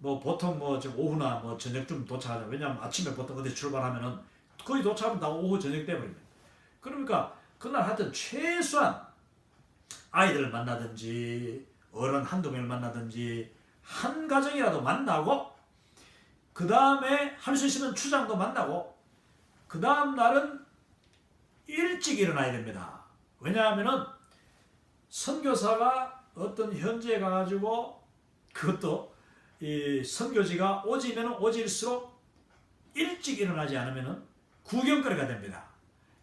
보통 오후나 저녁쯤 도착하자. 왜냐하면 아침에 보통 어디 출발하면은 거의 도착하면 다 오후 저녁 돼버립니다. 그러니까 그날 하여튼 최소한 아이들을 만나든지 어른 한두 명을 만나든지 한 가정이라도 만나고, 그 다음에 할 수 있으면 추장도 만나고, 그 다음 날은 일찍 일어나야 됩니다. 왜냐하면은 선교사가 어떤 현지에 가가지고, 그것도 이 선교지가 오지면 오질수록 일찍 일어나지 않으면은 구경거리가 됩니다.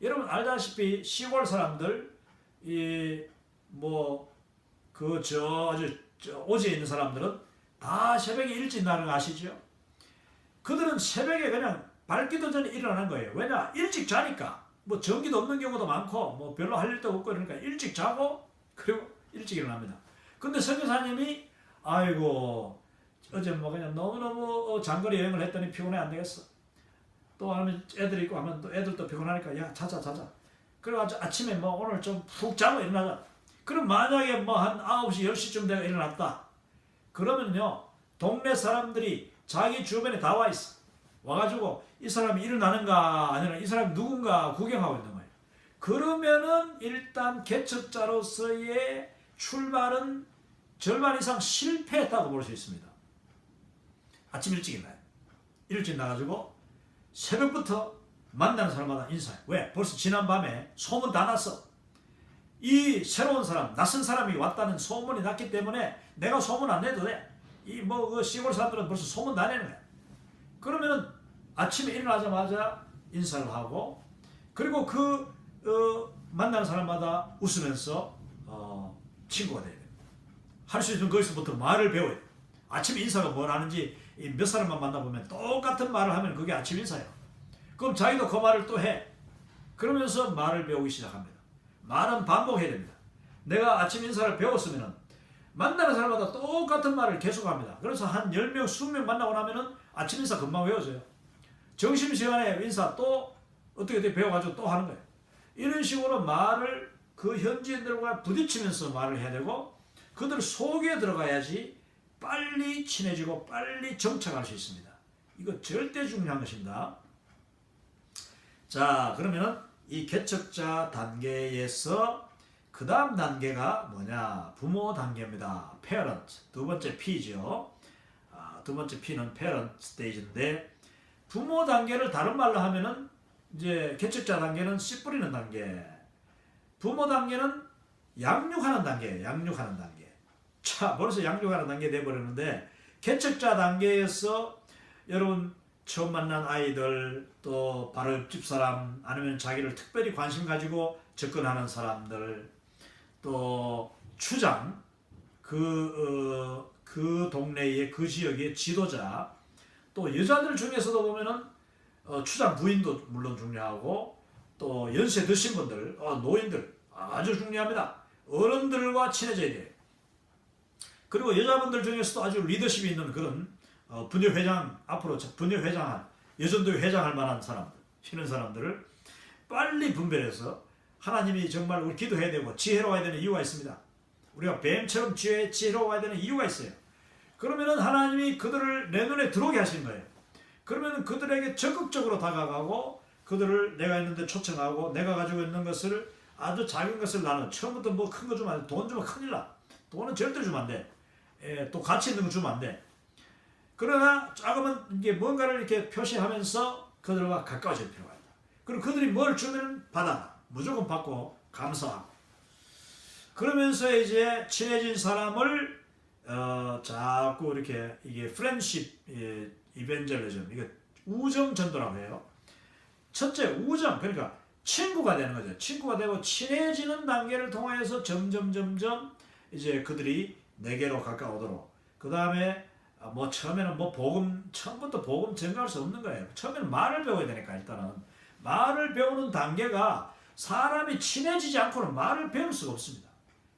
여러분 알다시피 시골 사람들, 아주 오지에 있는 사람들은 다 새벽에 일찍 나는 거 아시죠? 그들은 새벽에 그냥 밝기도 전에 일어나는 거예요. 왜냐? 일찍 자니까. 뭐 전기도 없는 경우도 많고 뭐 별로 할 일도 없고 그러니까 일찍 자고 그리고 일찍 일어납니다. 근데 선교사님이 아이고 어제 뭐 그냥 너무너무 장거리 여행을 했더니 피곤해 안 되겠어. 또 하면 애들 있고 하면 또 애들도 피곤하니까 야 자자. 그래가지고 아침에 뭐 오늘 좀 푹 자고 일어나자. 그럼 만약에 뭐 한 9시 10시쯤 내가 일어났다. 그러면요 동네 사람들이 자기 주변에 다 와 있어. 와가지고 이 사람이 일어나는가 아니면 이 사람이 누군가 구경하고 있는 거예요. 그러면은 일단 개척자로서의 출발은 절반 이상 실패했다고 볼 수 있습니다. 아침 일찍 일어나요. 일찍 나가지고 새벽부터 만나는 사람마다 인사해. 왜? 벌써 지난밤에 소문 다 났어. 이 새로운 사람, 낯선 사람이 왔다는 소문이 났기 때문에 내가 소문 안 내도 돼. 이 뭐 그 시골 사람들은 벌써 소문 다 내는 거야. 그러면은 아침에 일어나자마자 인사를 하고 그리고 만나는 사람마다 웃으면서 친구가 돼야 돼. 할 수 있는 거기서부터 말을 배워야 돼. 아침 인사가 뭘 하는지 몇 사람만 만나보면 똑같은 말을 하면 그게 아침 인사예요. 그럼 자기도 그 말을 또 해. 그러면서 말을 배우기 시작합니다. 말은 반복해야 됩니다. 내가 아침 인사를 배웠으면 만나는 사람마다 똑같은 말을 계속합니다. 그래서 한 10명, 20명 만나고 나면은 아침 인사 금방 외워져요. 점심시간에 인사 또 어떻게 배워가지고 또 하는 거예요. 이런 식으로 말을 그 현지인들과 부딪히면서 말을 해야 되고 그들 속에 들어가야지 빨리 친해지고 빨리 정착할 수 있습니다. 이거 절대 중요한 것입니다. 자, 그러면은 이 개척자 단계에서 그 다음 단계가 뭐냐? 부모 단계입니다. parent. 두 번째 P죠. 두 번째 P는 parent 스테이지인데 부모 단계를 다른 말로 하면은 이제 개척자 단계는 씨 뿌리는 단계. 부모 단계는 양육하는 단계. 자, 벌써 양육하는 단계 돼버렸는데 개척자 단계에서 여러분 처음 만난 아이들 또 바로 옆집 사람 아니면 자기를 특별히 관심 가지고 접근하는 사람들 또 추장 그 동네의 그 지역의 지도자 또 여자들 중에서도 보면은 추장 부인도 물론 중요하고 또 연세 드신 분들 노인들 아주 중요합니다. 어른들과 친해져야 돼요. 그리고 여자분들 중에서도 아주 리더십이 있는 그런 부녀회장 앞으로 부녀회장할 여전도회 회장할 만한 사람들 이런 사람들을 빨리 분별해서 하나님이 정말 우리 기도해야 되고 지혜로워야 되는 이유가 있습니다. 우리가 뱀처럼 지혜로워야 되는 이유가 있어요. 그러면은 하나님이 그들을 내 눈에 들어오게 하시는 거예요. 그러면 그들에게 적극적으로 다가가고 그들을 내가 있는데 초청하고 내가 가지고 있는 것을 아주 작은 것을 나는 처음부터 뭐 큰 거 주면 안 돼. 돈 주면 큰일 나. 돈은 절대 주면 안 돼. 또 가치 있는 거 주면 안 돼. 그러나 작으면 이게 뭔가를 이렇게 표시하면서 그들과 가까워질 필요가 있다. 그리고 그들이 뭘 주면 받아. 무조건 받고 감사하고. 그러면서 이제 친해진 사람을 자꾸 이렇게 이게 프렌십 이벤젤리즘 이게 우정 전도라고 해요. 첫째 우정 그러니까 친구가 되는 거죠. 친구가 되고 친해지는 단계를 통해서 점점 이제 그들이 내게로 가까우도록. 그 다음에 뭐 처음에는 뭐 처음부터 복음 전가할 수 없는 거예요. 처음에는 말을 배워야 되니까 일단은 말을 배우는 단계가 사람이 친해지지 않고는 말을 배울 수가 없습니다.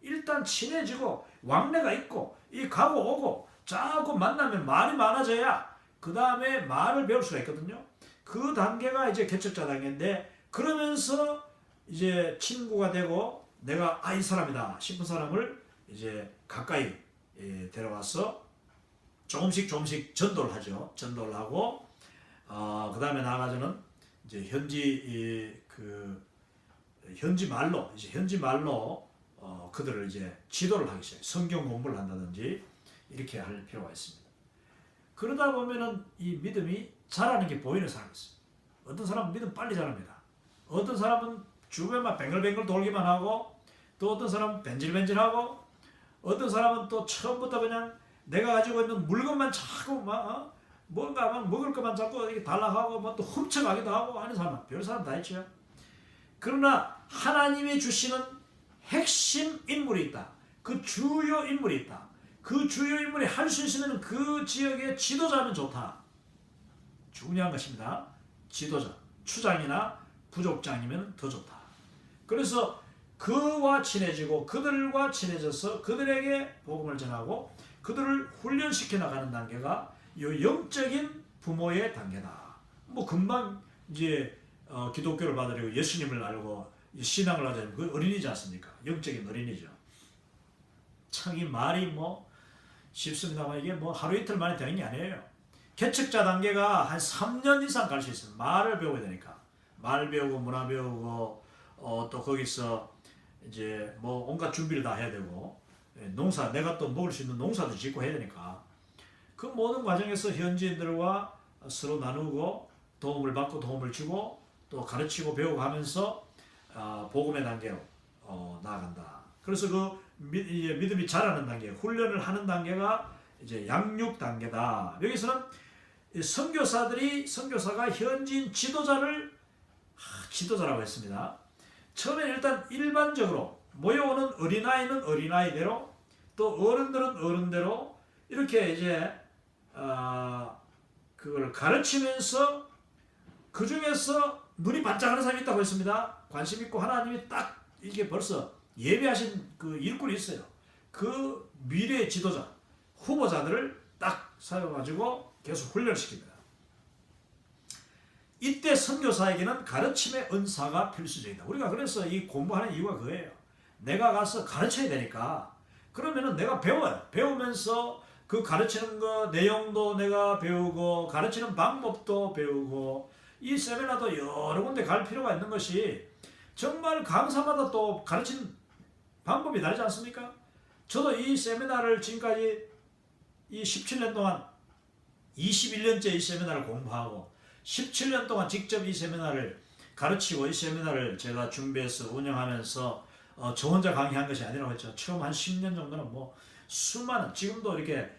일단 친해지고 왕래가 있고 이 가고 오고 자꾸 만나면 말이 많아져야 그 다음에 말을 배울 수가 있거든요. 그 단계가 이제 개척자 단계인데 그러면서 이제 친구가 되고 내가 이 사람이다 싶은 사람을 이제 가까이 데려와서 조금씩 전도를 하죠. 전도를 하고 그 다음에 나아가서는 이제 현지 말로 그들을 이제 지도를 하기 시작해요. 성경 공부를 한다든지 이렇게 할 필요가 있습니다. 그러다 보면은 이 믿음이 자라는 게 보이는 사람이 있어요. 어떤 사람은 믿음 빨리 자랍니다. 어떤 사람은 주변만 뱅글뱅글 돌기만 하고 또 어떤 사람은 벤질벤질하고 어떤 사람은 또 처음부터 그냥 내가 가지고 있는 물건만 자꾸 뭔가 막 먹을 것만 자꾸 이렇게 달라하고 뭐 또 훔쳐가기도 하고 하는 사람 별 사람 다 있죠. 그러나 하나님이 주시는 핵심 인물이 있다. 그 주요 인물이 있다. 그 주요 인물이 할 수 있으면 그 지역의 지도자면 좋다. 중요한 것입니다. 지도자, 추장이나 부족장이면 더 좋다. 그래서 그와 친해지고 그들과 친해져서 그들에게 복음을 전하고 그들을 훈련시켜 나가는 단계가 이 영적인 부모의 단계다. 뭐 금방 이제 기독교를 받으려고 예수님을 알고 신앙을 하자면 그 어린이지 않습니까? 영적인 어린이죠. 참 이 말이 뭐 쉽습니다만 이게 뭐 하루 이틀 만에 되는 게 아니에요. 개척자 단계가 한 3년 이상 갈 수 있어요. 말을 배워야 되니까. 말 배우고 문화 배우고 또 거기서 이제 뭐 온갖 준비를 다 해야 되고 농사 내가 또 먹을 수 있는 농사도 짓고 해야 되니까 그 모든 과정에서 현지인들과 서로 나누고 도움을 받고 도움을 주고 또 가르치고 배우고 하면서 복음의 단계로 나아간다. 그래서 그 믿음이 자라는 단계, 훈련을 하는 단계가 이제 양육 단계다. 여기서는 선교사가 현지인 지도자라고 했습니다. 처음에 일단 일반적으로 모여오는 어린아이는 어린아이대로 또 어른들은 어른대로 이렇게 이제 그걸 가르치면서 그 중에서 눈이 반짝하는 사람이 있다고 했습니다. 관심 있고 하나님이 딱 이게 벌써 예비하신 그 일꾼이 있어요. 그 미래의 지도자, 후보자들을 딱 사용해가지고 계속 훈련시킵니다. 이때 선교사에게는 가르침의 은사가 필수적이다. 우리가 그래서 이 공부하는 이유가 그거예요. 내가 가서 가르쳐야 되니까. 그러면은 내가 배워요. 배우면서 그 가르치는 거 내용도 내가 배우고 가르치는 방법도 배우고 이 세미나도 여러 군데 갈 필요가 있는 것이 정말 강사마다 또 가르치는 방법이 다르지 않습니까? 저도 이 세미나를 지금까지 이 17년 동안 21년째 이 세미나를 공부하고 17년 동안 직접 이 세미나를 가르치고 이 세미나를 제가 준비해서 운영하면서 저 혼자 강의한 것이 아니라고 했죠. 처음 한 10년 정도는 뭐 수많은 지금도 이렇게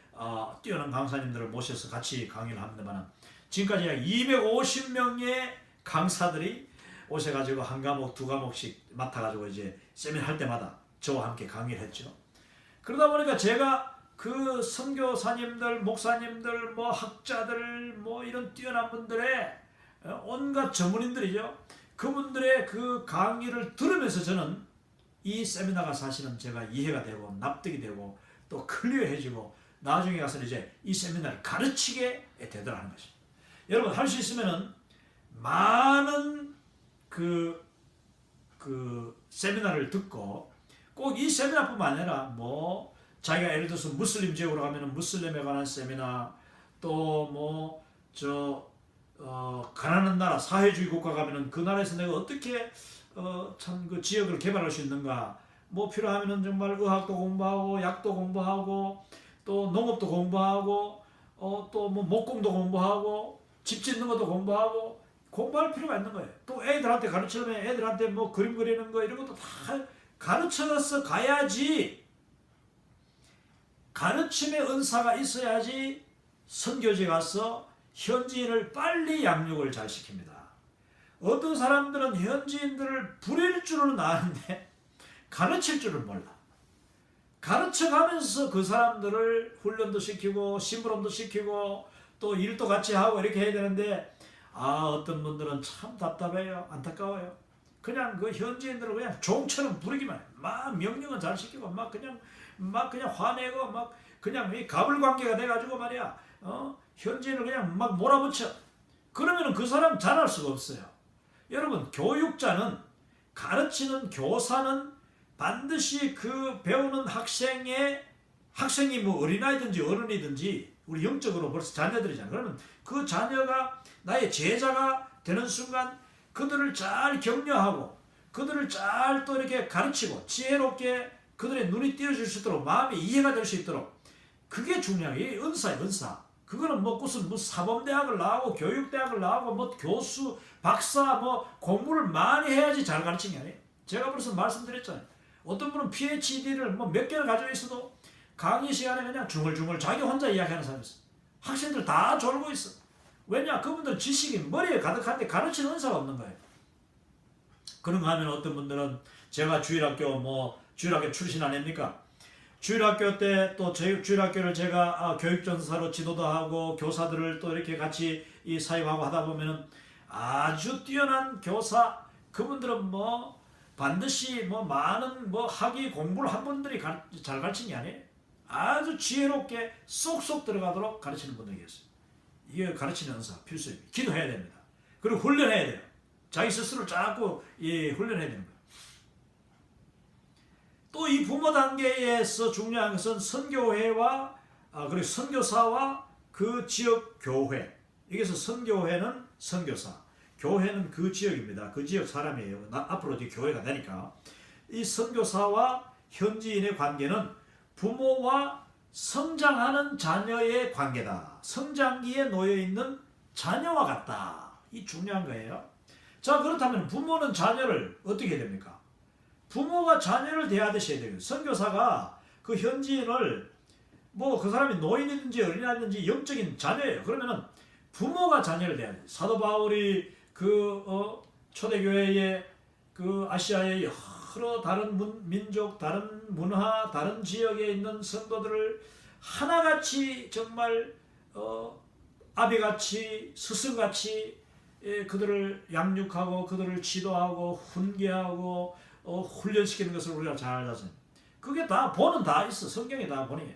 뛰어난 강사님들을 모셔서 같이 강의를 합니다만 지금까지 약 250명의 강사들이 오셔가지고 한 과목 두 과목씩 맡아가지고 이제 세미나 할 때마다 저와 함께 강의를 했죠. 그러다 보니까 제가 그 선교사님들, 목사님들, 뭐 학자들, 뭐 이런 뛰어난 분들의 온갖 전문인들이죠. 그분들의 그 강의를 들으면서 저는 이 세미나가 사실은 제가 이해가 되고 납득이 되고 또 클리어해지고 나중에 가서는 이제 이 세미나를 가르치게 되더라는 것입니다. 여러분 할 수 있으면은 많은 그 세미나를 듣고 꼭 이 세미나뿐만 아니라 뭐 자기가 예를 들어서 무슬림 지역으로 가면은 무슬림에 관한 세미나 또 뭐 가난한 나라 사회주의 국가 가면은 그 나라에서 내가 어떻게 참 그 지역을 개발할 수 있는가 뭐 필요하면은 정말 의학도 공부하고 약도 공부하고 또 농업도 공부하고 또 뭐 목공도 공부하고 집 짓는 것도 공부하고 공부할 필요가 있는 거예요. 또 애들한테 가르치려면 애들한테 뭐 그림 그리는 거 이런 것도 다 가르쳐서 가야지. 가르침의 은사가 있어야지 선교지 가서 현지인을 빨리 양육을 잘 시킵니다. 어떤 사람들은 현지인들을 부릴 줄은 아는데 가르칠 줄은 몰라. 가르쳐가면서 그 사람들을 훈련도 시키고 심부름도 시키고 또 일도 같이 하고 이렇게 해야 되는데 어떤 분들은 참 답답해요. 안타까워요. 그냥 그 현지인들을 그냥 종처럼 부르기만 해. 막 명령은 잘 시키고 막 그냥 화내고 막 그냥 이 가불관계가 돼가지고 말이야. 현지인을 그냥 막 몰아붙여. 그러면은 그 사람 잘할 수가 없어요. 여러분 교육자는 가르치는 교사는 반드시 그 배우는 학생이 뭐 어린아이든지 어른이든지 우리 영적으로 벌써 자녀들이잖아. 그러면 그 자녀가 나의 제자가 되는 순간 그들을 잘 격려하고 그들을 잘 또 이렇게 가르치고 지혜롭게 그들의 눈이 띄어질 수 있도록 마음이 이해가 될 수 있도록 그게 중요해요. 이 은사예요. 은사. 그거는 뭐 무슨 사범대학을 나오고 교육대학을 나오고 뭐 교수, 박사 뭐 공부를 많이 해야지 잘 가르치는 게 아니에요. 제가 벌써 말씀드렸잖아요. 어떤 분은 PhD를 뭐 몇 개를 가지고 있어도 강의 시간에 그냥 중얼중얼 자기 혼자 이야기하는 사람이 있어. 학생들 다 졸고 있어. 왜냐? 그분들 지식이 머리에 가득한데 가르치는 은사가 없는 거예요. 그런가 하면 어떤 분들은 제가 주일학교 출신 아닙니까? 주일학교 때 또 주일학교를 제가 교육전사로 지도도 하고 교사들을 또 이렇게 같이 사역하고 하다 보면은 아주 뛰어난 교사, 그분들은 뭐 반드시 뭐 많은 뭐 학위 공부를 한 분들이 잘 가르치는 게 아니에요. 아주 지혜롭게 쏙쏙 들어가도록 가르치는 분들이 계세요. 이게 가르치는 은사 필수입니다. 기도해야 됩니다. 그리고 훈련해야 돼요. 자기 스스로를 자꾸 훈련해야 되는 거예요. 또 이 부모 단계에서 중요한 것은 선교회와 그리고 선교사와 그 지역 교회. 여기서 선교회는 선교사, 교회는 그 지역입니다. 그 지역 사람이에요. 앞으로 이제 교회가 되니까. 이 선교사와 현지인의 관계는 부모와 성장하는 자녀의 관계다. 성장기에 놓여있는 자녀와 같다. 이 중요한 거예요. 자, 그렇다면 부모는 자녀를 어떻게 해야 됩니까? 부모가 자녀를 대하듯이 해야 돼요. 선교사가 그 현지인을 뭐 그 사람이 노인이든지 어린아이든지 영적인 자녀예요. 그러면은 부모가 자녀를 대해야 돼요. 사도 바울이 초대교회의 그 아시아의 여러 다른 민족, 다른 문화, 다른 지역에 있는 성도들을 하나같이 정말 아비같이 스승같이 그들을 양육하고 그들을 지도하고 훈계하고 훈련시키는 것을 우리가 잘 알잖아요. 그게 다 본은 다 있어. 성경에 다 본이에요.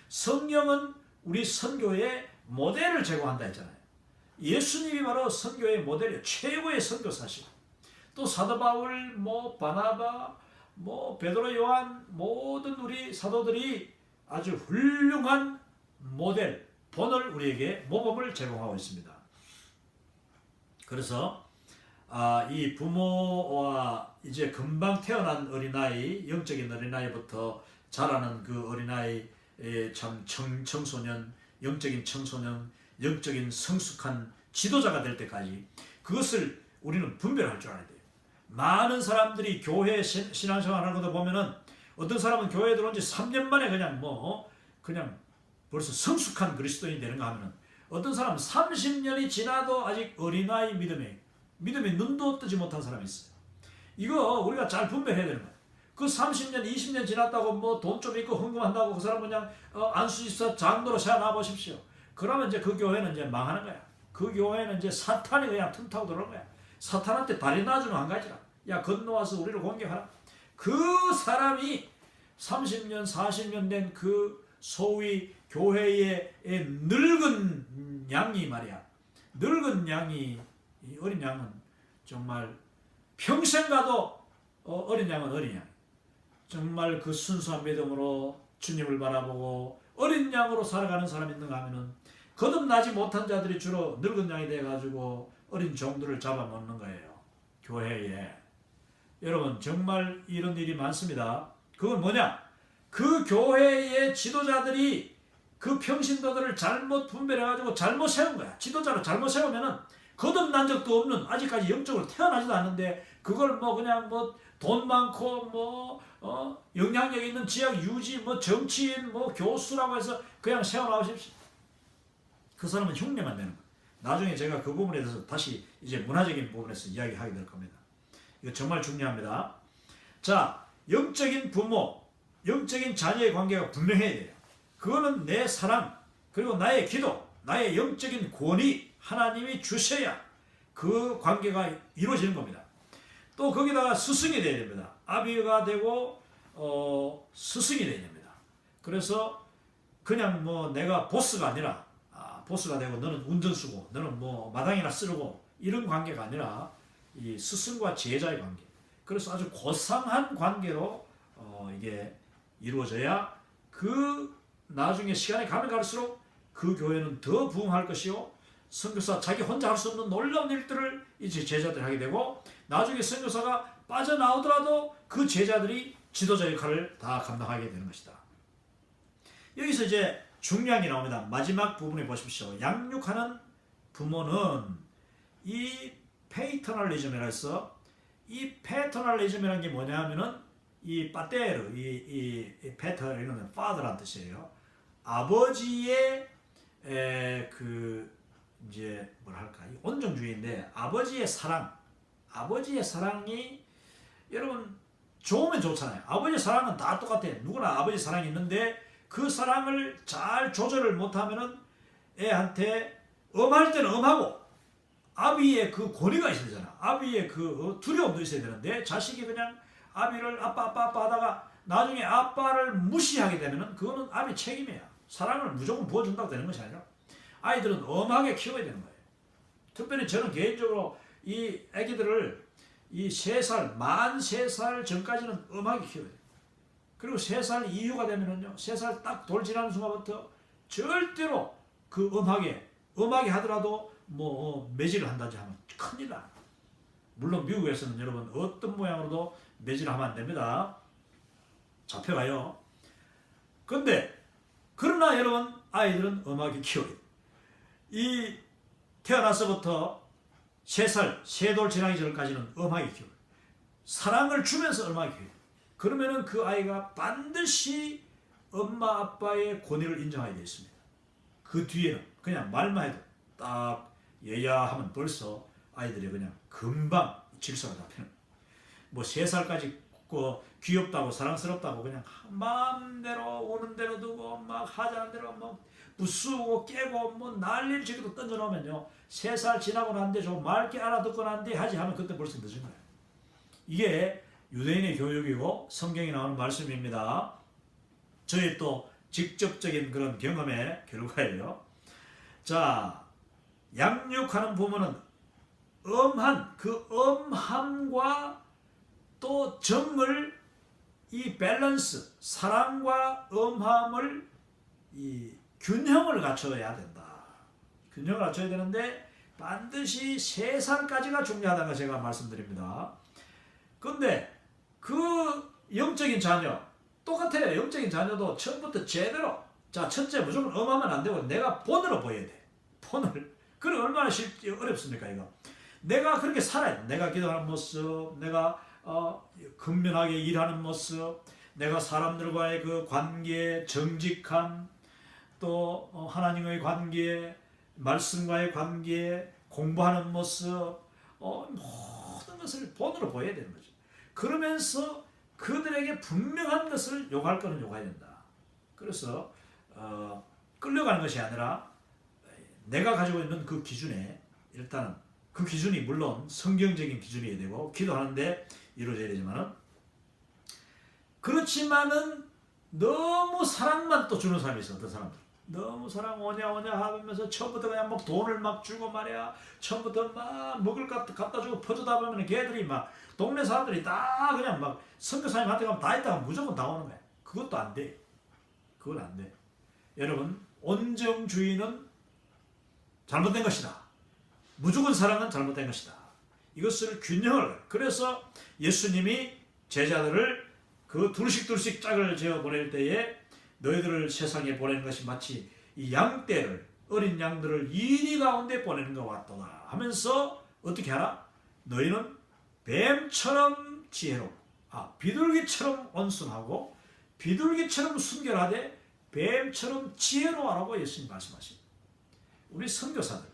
성경은 우리 선교의 모델을 제공한다 했잖아요. 예수님이 바로 선교의 모델이에요. 최고의 선교사시고 또 사도 바울, 뭐 바나바, 뭐 베드로, 요한 모든 우리 사도들이 아주 훌륭한 모델, 본을 우리에게 모범을 제공하고 있습니다. 그래서 이 부모와 이제 금방 태어난 어린아이, 영적인 어린아이부터 자라는 그 어린아이, 참 청소년, 영적인 청소년, 영적인 성숙한 지도자가 될 때까지 그것을 우리는 분별할 줄 알아야 돼요. 많은 사람들이 교회 신앙생활 하는 것도 보면은 어떤 사람은 교회에 들어온 지 3년 만에 그냥 벌써 성숙한 그리스도인이 되는가 하면은 어떤 사람은 30년이 지나도 아직 어린아이 믿음에 눈도 뜨지 못한 사람이 있어요. 이거 우리가 잘 분별해야 되는 거예요. 그 30년, 20년 지났다고 뭐 돈 좀 있고 헌금한다고 그 사람 그냥 안수집사 장로로 세워놔 보십시오. 그러면 이제 그 교회는 이제 망하는 거야. 그 교회는 이제 사탄이 그냥 틈타고 들어오는 거야. 사탄한테 다리 놔주는 한 가지라. 야, 건너와서 우리를 공격하라. 그 사람이 30년, 40년 된 그 소위 교회의 늙은 양이 말이야. 늙은 양이, 이 어린 양은 정말 평생 가도 어린 양은 어린 양. 정말 그 순수한 믿음으로 주님을 바라보고 어린 양으로 살아가는 사람이 있는가 하면은 거듭나지 못한 자들이 주로 늙은 양이 돼가지고 어린 종들을 잡아먹는 거예요. 교회에. 여러분 정말 이런 일이 많습니다. 그건 뭐냐? 그 교회의 지도자들이 그 평신도들을 잘못 분별해가지고 잘못 세운 거야. 지도자를 잘못 세우면은 거듭난 적도 없는, 아직까지 영적으로 태어나지도 않는데 그걸 뭐 그냥 뭐 돈 많고 영향력 있는 지역 유지 정치인 교수라고 해서 그냥 세워나오십시오. 그 사람은 흉내만 내는 거예요. 나중에 제가 그 부분에 대해서 다시 이제 문화적인 부분에서 이야기하게 될 겁니다. 이거 정말 중요합니다. 자, 영적인 부모, 영적인 자녀의 관계가 분명해야 돼요. 그거는 내 사랑, 그리고 나의 기도, 나의 영적인 권위, 하나님이 주셔야 그 관계가 이루어지는 겁니다. 또 거기다가 스승이 되어야 됩니다. 아비가 되고 스승이 되어야 됩니다. 그래서 그냥 내가 보스가 아니라 보스가 되고 너는 운전수고 너는 마당이나 쓰고 이런 관계가 아니라 이 스승과 제자의 관계. 그래서 아주 고상한 관계로 이게 이루어져야 그 나중에 시간이 가면 갈수록 그 교회는 더 부흥할 것이요. 선교사 자기 혼자 할 수 없는 놀라운 일들을 이제 제자들이 하게 되고 나중에 선교사가 빠져나오더라도 그 제자들이 지도자 역할을 다 감당하게 되는 것이다. 여기서 이제 중요한 게 나옵니다. 마지막 부분에 보십시오. 양육하는 부모는 이 페이터널리즘이라 해서 이 패터널리즘이라는 게 뭐냐 하면은 이 파테르, 이 패터는 father란 뜻이에요. 아버지의 이제 뭐랄까 온정주의인데 아버지의 사랑이 여러분 좋으면 좋잖아요. 아버지의 사랑은 다 똑같아. 누구나 아버지 사랑이 있는데 그 사랑을 잘 조절을 못하면은 애한테 엄할 때는 엄하고 아비의 그 권위가 있어야 되잖아. 아비의 그 두려움도 있어야 되는데 자식이 그냥 아비를 아빠 하다가 나중에 아빠를 무시하게 되면은 그거는 아비 책임이야. 사랑을 무조건 부어준다고 되는 것이 아니라 아이들은 엄하게 키워야 되는 거예요. 특별히 저는 개인적으로 이 아기들을 이 3살, 만 3살 전까지는 엄하게 키워야 돼요. 그리고 3살 이후가 되면은요, 3살 딱 돌 지나는 순간부터 절대로 그 엄하게 하더라도 뭐 매질을 한다지 하면 큰일 나. 물론 미국에서는 여러분 어떤 모양으로도 매질을 하면 안 됩니다. 잡혀가요. 근데 그러나 여러분 아이들은 엄하게 키워야 돼요. 이 태어나서부터 3살, 3돌 지나기 전까지는 엄하게 키워요. 사랑을 주면서 엄하게 키워요. 그러면은 그 아이가 반드시 엄마 아빠의 권위를 인정하게 되어 있습니다. 그 뒤에는 그냥 말만 해도 딱 얘야 하면 벌써 아이들이 그냥 금방 질서가 잡히는. 뭐 3살까지 귀엽다고 사랑스럽다고 그냥 마음대로 오는 대로 두고 막 하자는 대로 뭐 부수고 깨고 뭐 난리를 치고도 던져놓으면요, 3살 지나고 난데 좀 맑게 알아듣고 난데 하지 하면 그때 벌써 늦은 거예요. 이게 유대인의 교육이고 성경에 나오는 말씀입니다. 저의 또 직접적인 그런 경험의 결과예요. 자, 양육하는 부모는 엄한 그 엄함과 또 정을 이 밸런스, 사랑과 엄함을 이 균형을 갖춰야 된다. 균형을 갖춰야 되는데 반드시 3살까지가 중요하다는 걸 제가 말씀드립니다. 근데 그 영적인 자녀 똑같아요. 영적인 자녀도 처음부터 제대로, 자, 첫째 무조건 엄하면 안 되고 내가 본으로 보여야 돼. 본을. 그래 얼마나 어렵습니까 이거. 내가 그렇게 살아야 돼. 내가 기도하는 모습, 내가 근면하게 일하는 모습, 내가 사람들과의 그 관계, 정직함, 또 하나님과의 관계, 말씀과의 관계, 공부하는 모습, 모든 것을 본으로 보여야 되는 거죠. 그러면서 그들에게 분명한 것을 요구할 거는 요구해야 된다. 그래서 끌려가는 것이 아니라 내가 가지고 있는 그 기준에 일단은 그 기준이 물론 성경적인 기준이어야 되고 기도하는데 이루어져야 되지만은, 그렇지만은 너무 사랑만 또 주는 사람이 있어. 어떤 사람들 너무 사랑 오냐 하면서 처음부터 그냥 막 돈을 막 주고 말이야, 처음부터 막 먹을 것 갖다 주고 퍼주다 보면 걔들이 막 동네 사람들이 다 그냥 막 선교사님한테 가면 다 있다가 무조건 다 오는 거야. 그것도 안 돼. 그건 안 돼. 여러분, 온정주의는 잘못된 것이다. 무조건 사랑은 잘못된 것이다. 이것을 균형을, 그래서 예수님이 제자들을 그 둘씩 짝을 지어 보낼 때에 너희들을 세상에 보내는 것이 마치 이 양떼를, 어린 양들을 이리 가운데 보내는 것 같도다 하면서 어떻게 하라? 너희는 뱀처럼 지혜롭고 비둘기처럼 온순하고 비둘기처럼 순결하되 뱀처럼 지혜로워라고 예수님 말씀하십니다. 우리 선교사들,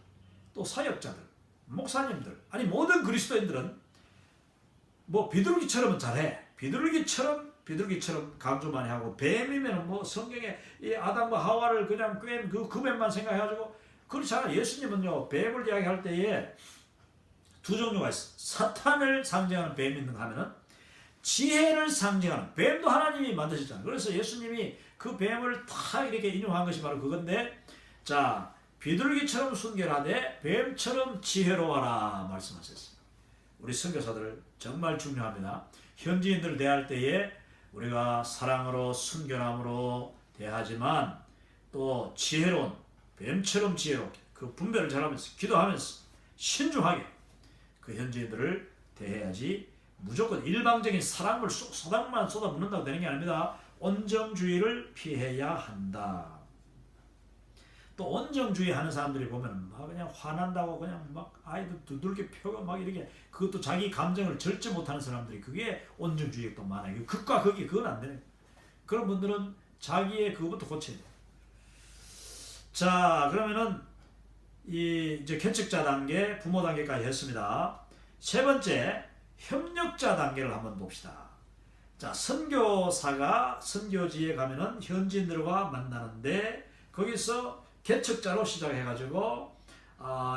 또 사역자들, 목사님들, 아니 모든 그리스도인들은 뭐 비둘기처럼은 잘해. 비둘기처럼 강조 많이 하고, 뱀이면 뭐 성경에 이 아담과 하와를 그냥 꿰는 그 뱀만 생각해가지고 그렇지 않아. 예수님은요, 뱀을 이야기할 때에 두 종류가 있어. 사탄을 상징하는 뱀이 있는가 하면은 지혜를 상징하는 뱀도 하나님이 만드셨잖아요. 그래서 예수님이 그 뱀을 다 이렇게 인용한 것이 바로 그건데, 자, 비둘기처럼 순결하되 뱀처럼 지혜로워라 말씀하셨습니다. 우리 선교사들 정말 중요합니다. 현지인들을 대할 때에 우리가 사랑으로 순결함으로 대하지만 또 지혜로운, 뱀처럼 지혜롭게 그 분별을 잘하면서 기도하면서 신중하게 그 현지인들을 대해야지, 무조건 일방적인 사랑만 쏟아붓는다고 되는 게 아닙니다. 온정주의를 피해야 한다. 또 온정주의 하는 사람들이 보면 막 그냥 화난다고 그냥 막 아이들 두들겨 펴고 막 이렇게, 그것도 자기 감정을 절제 못하는 사람들이, 그게 온정주의가 또 많아요. 극과 극이, 그건 안 되는. 그런 분들은 자기의 그것부터 고쳐야 돼요. 자, 그러면은 이제 개척자 단계, 부모 단계까지 했습니다. 세 번째, 협력자 단계를 한번 봅시다. 자, 선교사가 선교지에 가면은 현지인들과 만나는데 거기서 개척자로 시작해가지고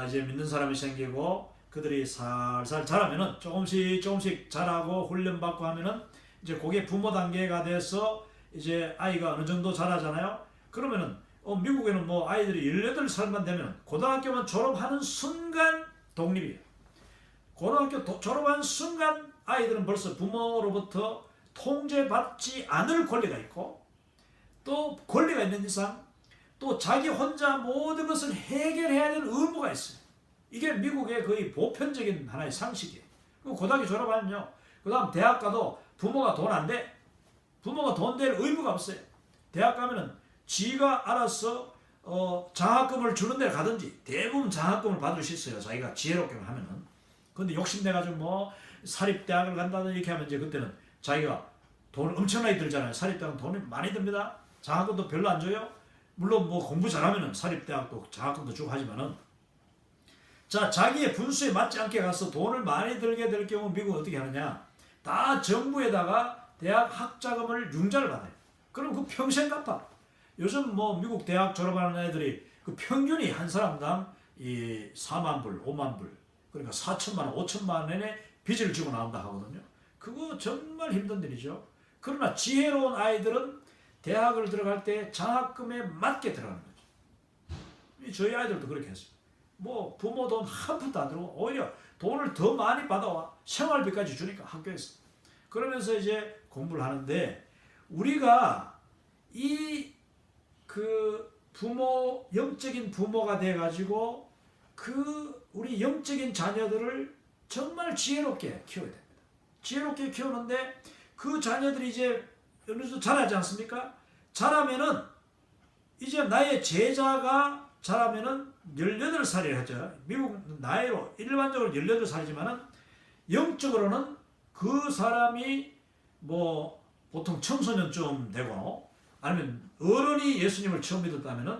이제 믿는 사람이 생기고 그들이 살살 자라면은 조금씩 자라고 훈련받고 하면은 이제 그게 부모 단계가 돼서 이제 아이가 어느 정도 자라잖아요. 그러면은 미국에는 뭐 아이들이 18살만 되면 고등학교만 졸업하는 순간 독립이에요. 고등학교 졸업한 순간 아이들은 벌써 부모로부터 통제받지 않을 권리가 있고 또 권리가 있는 이상 또 자기 혼자 모든 것을 해결해야 되는 의무가 있어요. 이게 미국의 거의 보편적인 하나의 상식이에요. 고등학교 졸업하면요. 그 다음 대학 가도 부모가 돈 안 돼. 부모가 돈 될 의무가 없어요. 대학 가면은 지가 알아서 장학금을 주는 데 가든지 대부분 장학금을 받을 수 있어요. 자기가 지혜롭게 하면은. 근데 욕심내가지고 뭐 사립대학을 간다든지 이렇게 하면 이제 그때는 자기가 돈 엄청나게 들잖아요. 사립대학은 돈이 많이 듭니다. 장학금도 별로 안 줘요. 물론 뭐 공부 잘하면은 사립대학도 장학금도 주고 하지만은 자, 자기의 분수에 맞지 않게 가서 돈을 많이 들게 될 경우 미국은 어떻게 하느냐? 다 정부에다가 대학 학자금을 융자를 받아요. 그럼 그 평생 갚아. 요즘 뭐 미국 대학 졸업하는 애들이 그 평균이 한 사람당 이 4만 불, 5만 불, 그러니까 4천만 원, 5천만 원의 빚을 지고 나온다 하거든요. 그거 정말 힘든 일이죠. 그러나 지혜로운 아이들은 대학을 들어갈 때 장학금에 맞게 들어가는 거죠. 저희 아이들도 그렇게 했어요. 뭐 부모 돈 한 푼도 안 들고 오히려 돈을 더 많이 받아와 생활비까지 주니까 학교에서. 그러면서 이제 공부를 하는데 우리가 이 그 부모 영적인 부모가 돼 가지고 그 우리 영적인 자녀들을 정말 지혜롭게 키워야 됩니다. 지혜롭게 키우는데 그 자녀들이 이제 어느 정도 자라지 않습니까? 자라면은 이제 나의 제자가 자라면은 18살이라 하죠. 미국 나이로 일반적으로 18살이지만은 영적으로는 그 사람이 뭐 보통 청소년쯤 되고 아니면 어른이 예수님을 처음 믿었다면은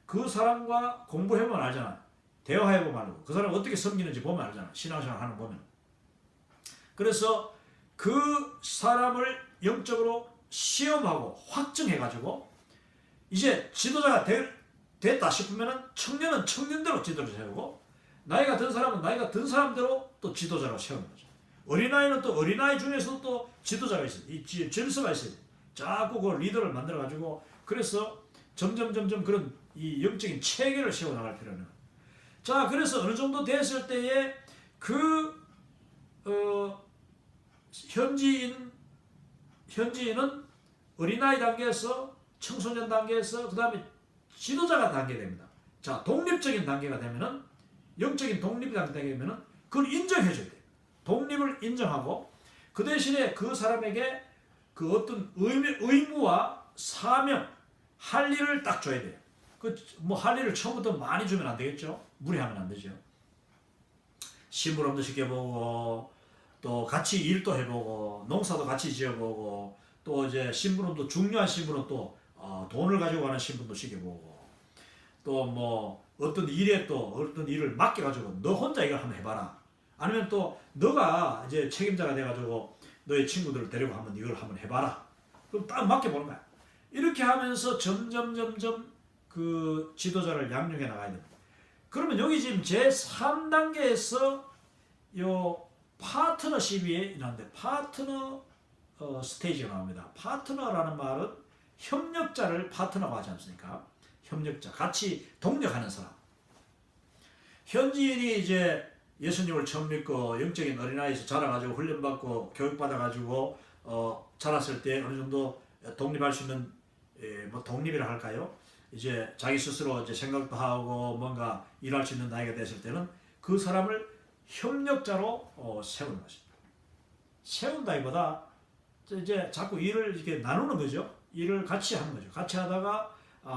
그 사람과 공부해보면 알잖아. 대화해보면 알고 그 사람 어떻게 섬기는지 보면 알잖아. 신앙생활 하는 거 보면. 그래서 그 사람을 영적으로 시험하고 확증해가지고 이제 지도자가 됐다 싶으면은 청년은 청년대로 지도를 세우고 나이가 든 사람은 나이가 든 사람대로 또 지도자로 세우는 거죠. 어린아이는 또 어린아이 중에서도 또 지도자가 있어요. 이 질서가 있어요. 자꾸 그 리더를 만들어가지고 그래서 점점 그런 이 영적인 체계를 세워나갈 필요는 거예요. 자, 그래서 어느 정도 됐을 때에 그 현지인은 어린아이 단계에서 청소년 단계에서 그 다음에 지도자가 단계됩니다. 자, 독립적인 단계가 되면은 영적인 독립 단계가 되면은 그걸 인정해줘야 돼요. 독립을 인정하고 그 대신에 그 사람에게 그 어떤 의무와 사명, 할 일을 딱 줘야 돼요. 그 뭐 할 일을 처음부터 많이 주면 안 되겠죠. 무리하면 안 되죠. 심부름도 시켜보고 또 같이 일도 해보고 농사도 같이 지어보고 또 이제 심부름도 중요한 심부름 또 돈을 가지고 가는 심부름도 시켜보고 또 뭐 어떤 일을 맡겨가지고 너 혼자 이걸 한번 해봐라. 아니면 또 너가 이제 책임자가 돼가지고 너의 친구들을 데리고 한번 이걸 한번 해봐라. 그럼 딱 맡겨보는 거야. 이렇게 하면서 점점 그 지도자를 양육해 나가야 됩니다. 그러면 여기 지금 제3단계에서 요 파트너십이 일어나는데 파트너 스테이지가 나옵니다. 파트너라는 말은 협력자를 파트너가 하지 않습니까? 협력자, 같이 동력하는 사람. 현지인이 이제 예수님을 처음 믿고 영적인 어린아이에서 자라가지고 훈련받고 교육받아가지고 자랐을 때 어느 정도 독립할 수 있는 뭐 독립이라 할까요? 이제 자기 스스로 이제 생각도 하고 뭔가 일할 수 있는 나이가 됐을 때는 그 사람을 협력자로 세우는 것입니다. 세운다기보다 이제 자꾸 일을 이렇게 나누는 거죠. 일을 같이 하는 거죠. 같이 하다가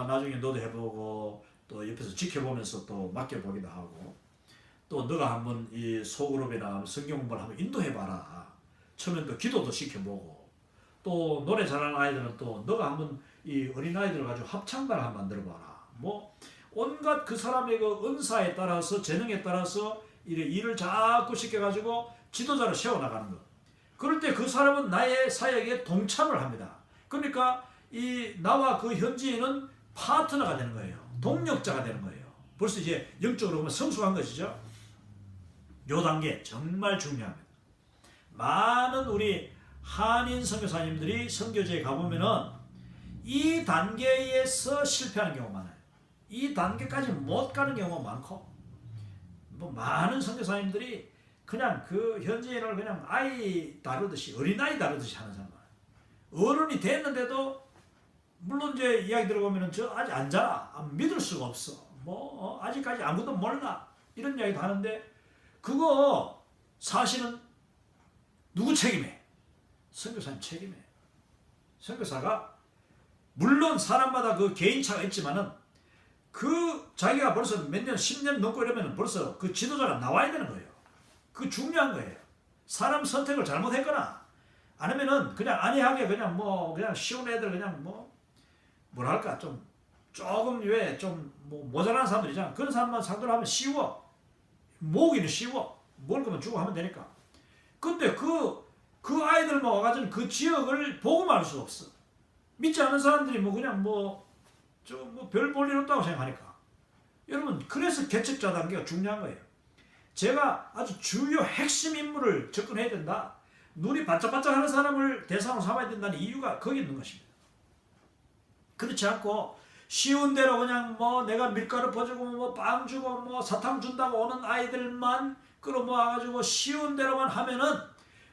나중에 너도 해보고 또 옆에서 지켜보면서 또 맡겨보기도 하고 또 너가 한번 이 소그룹이나 성경 공부를 한번 인도해봐라. 처음엔 또 기도도 시켜보고 또 노래 잘하는 아이들은 또 너가 한번 이 어린아이들을 가지고 합창단을 한번 만들어봐라. 뭐 온갖 그 사람의 그 은사에 따라서 재능에 따라서 일을 자꾸 시켜가지고 지도자로 세워나가는 것. 그럴 때 그 사람은 나의 사역에 동참을 합니다. 그러니까 이 나와 그 현지인은 파트너가 되는 거예요. 동력자가 되는 거예요. 벌써 이제 영적으로 보면 성숙한 것이죠. 요 단계 정말 중요합니다. 많은 우리 한인 선교사님들이 선교지에 가보면은 이 단계에서 실패하는 경우가 많아요. 이 단계까지 못 가는 경우가 많고, 뭐 많은 선교사님들이 그냥 그 현지인을 그냥 아이 다루듯이, 어린아이 다루듯이 하는 사람 많아요. 어른이 됐는데도 물론 이제 이야기 들어보면은 저 아직 안 자라, 믿을 수가 없어, 뭐 아직까지 아무도 몰라, 이런 이야기도 하는데, 그거 사실은 누구 책임이에요? 선교사님 책임이에요. 선교사가 물론 사람마다 그 개인차가 있지만은 그 자기가 벌써 몇 년, 10년 넘고 이러면 벌써 그 지도자가 나와야 되는 거예요. 그 중요한 거예요. 사람 선택을 잘못했거나 아니면은 그냥 안이하게 그냥 뭐 그냥 쉬운 애들 그냥 뭐 뭐랄까 좀 조금 왜 좀 뭐 모자란 사람들 있잖아. 그런 사람만 상대로 하면 쉬워. 모으기는 쉬워. 먹을 거면 주고 하면 되니까. 근데 그 아이들만 와가지고 그 지역을 보고만 할 수 없어. 믿지 않는 사람들이 뭐 그냥 별 볼 일 없다고 생각하니까. 여러분, 그래서 개척자 단계가 중요한 거예요. 제가 아주 주요 핵심 인물을 접근해야 된다. 눈이 반짝반짝 하는 사람을 대상으로 삼아야 된다는 이유가 거기 있는 것입니다. 그렇지 않고 쉬운 대로 그냥 뭐 내가 밀가루 퍼주고 뭐 빵 주고 뭐 사탕 준다고 오는 아이들만 끌어모아가지고 쉬운 대로만 하면은,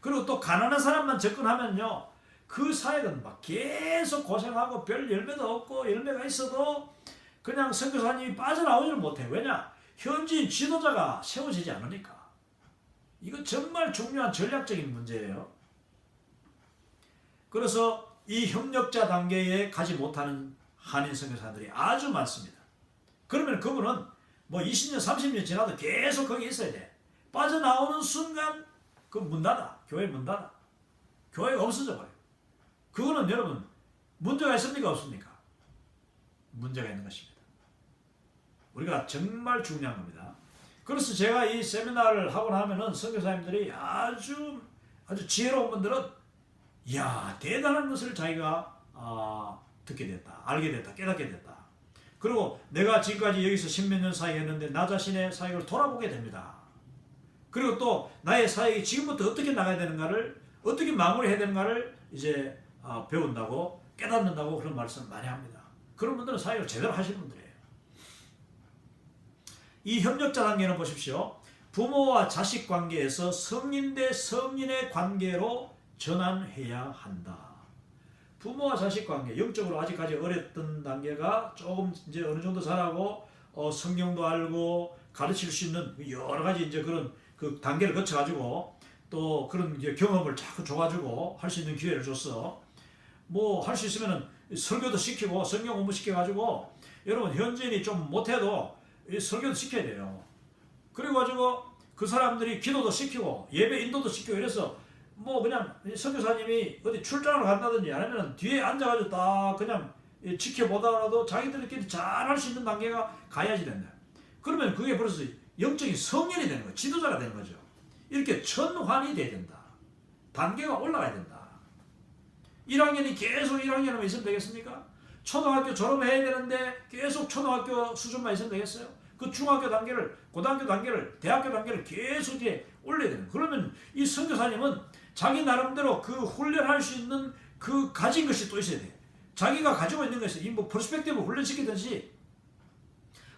그리고 또 가난한 사람만 접근하면요, 그 사역은 막 계속 고생하고 별 열매도 없고, 열매가 있어도 그냥 선교사님이 빠져나오지를 못해. 왜냐? 현지인 지도자가 세워지지 않으니까. 이거 정말 중요한 전략적인 문제예요. 그래서 이 협력자 단계에 가지 못하는 한인 선교사들이 아주 많습니다. 그러면 그분은 뭐 20년, 30년 지나도 계속 거기 있어야 돼. 빠져나오는 순간 그 문 닫아. 교회 문 닫아. 교회가 없어져 버려요. 그거는 여러분 문제가 있습니까? 없습니까? 문제가 있는 것입니다. 우리가 정말 중요한 겁니다. 그래서 제가 이 세미나를 하고 나면은 선교사님들이 아주 지혜로운 분들은 이야, 대단한 것을 자기가 듣게 됐다, 알게 됐다, 깨닫게 됐다. 그리고 내가 지금까지 여기서 10몇 년 사역했는데 나 자신의 사역을 돌아보게 됩니다. 그리고 또 나의 사역이 지금부터 어떻게 나가야 되는가를, 어떻게 마무리해야 되는가를 이제 배운다고, 깨닫는다고 그런 말씀을 많이 합니다. 그런 분들은 사역을 제대로 하시는 분들이에요. 이 협력자 단계는 보십시오. 부모와 자식 관계에서 성인 대 성인의 관계로 전환해야 한다. 부모와 자식 관계, 영적으로 아직까지 어렸던 단계가 조금 이제 어느 정도 자라고 성경도 알고 가르칠 수 있는 여러 가지 이제 그런 그 단계를 거쳐가지고 또 그런 이제 경험을 자꾸 줘가지고 할 수 있는 기회를 줬어. 뭐 할 수 있으면은 설교도 시키고 성경 공부 시켜가지고, 여러분 현지인이 좀 못해도 설교도 시켜야 돼요. 그리고 가지고 그 사람들이 기도도 시키고 예배 인도도 시키고 이래서 뭐 그냥 선교사님이 어디 출장을 간다든지 아니면 뒤에 앉아가지고 딱 그냥 지켜보다가도 자기들끼리 잘 할 수 있는 단계가 가야지 된다. 그러면 그게 벌써 영적인 성인이 되는 거예요. 지도자가 되는 거죠. 이렇게 천환이 돼야 된다. 단계가 올라가야 된다. 1학년이 계속 1학년만 있으면 되겠습니까? 초등학교 졸업해야 되는데 계속 초등학교 수준만 있으면 되겠어요? 그 중학교 단계를, 고등학교 단계를, 대학교 단계를 계속 이제 올려야 되는 거예요. 그러면 이 선교사님은 자기 나름대로 그 훈련할 수 있는 그 가진 것이 또 있어야 돼요. 자기가 가지고 있는 것이 이 뭐 퍼스펙티브 훈련시키든지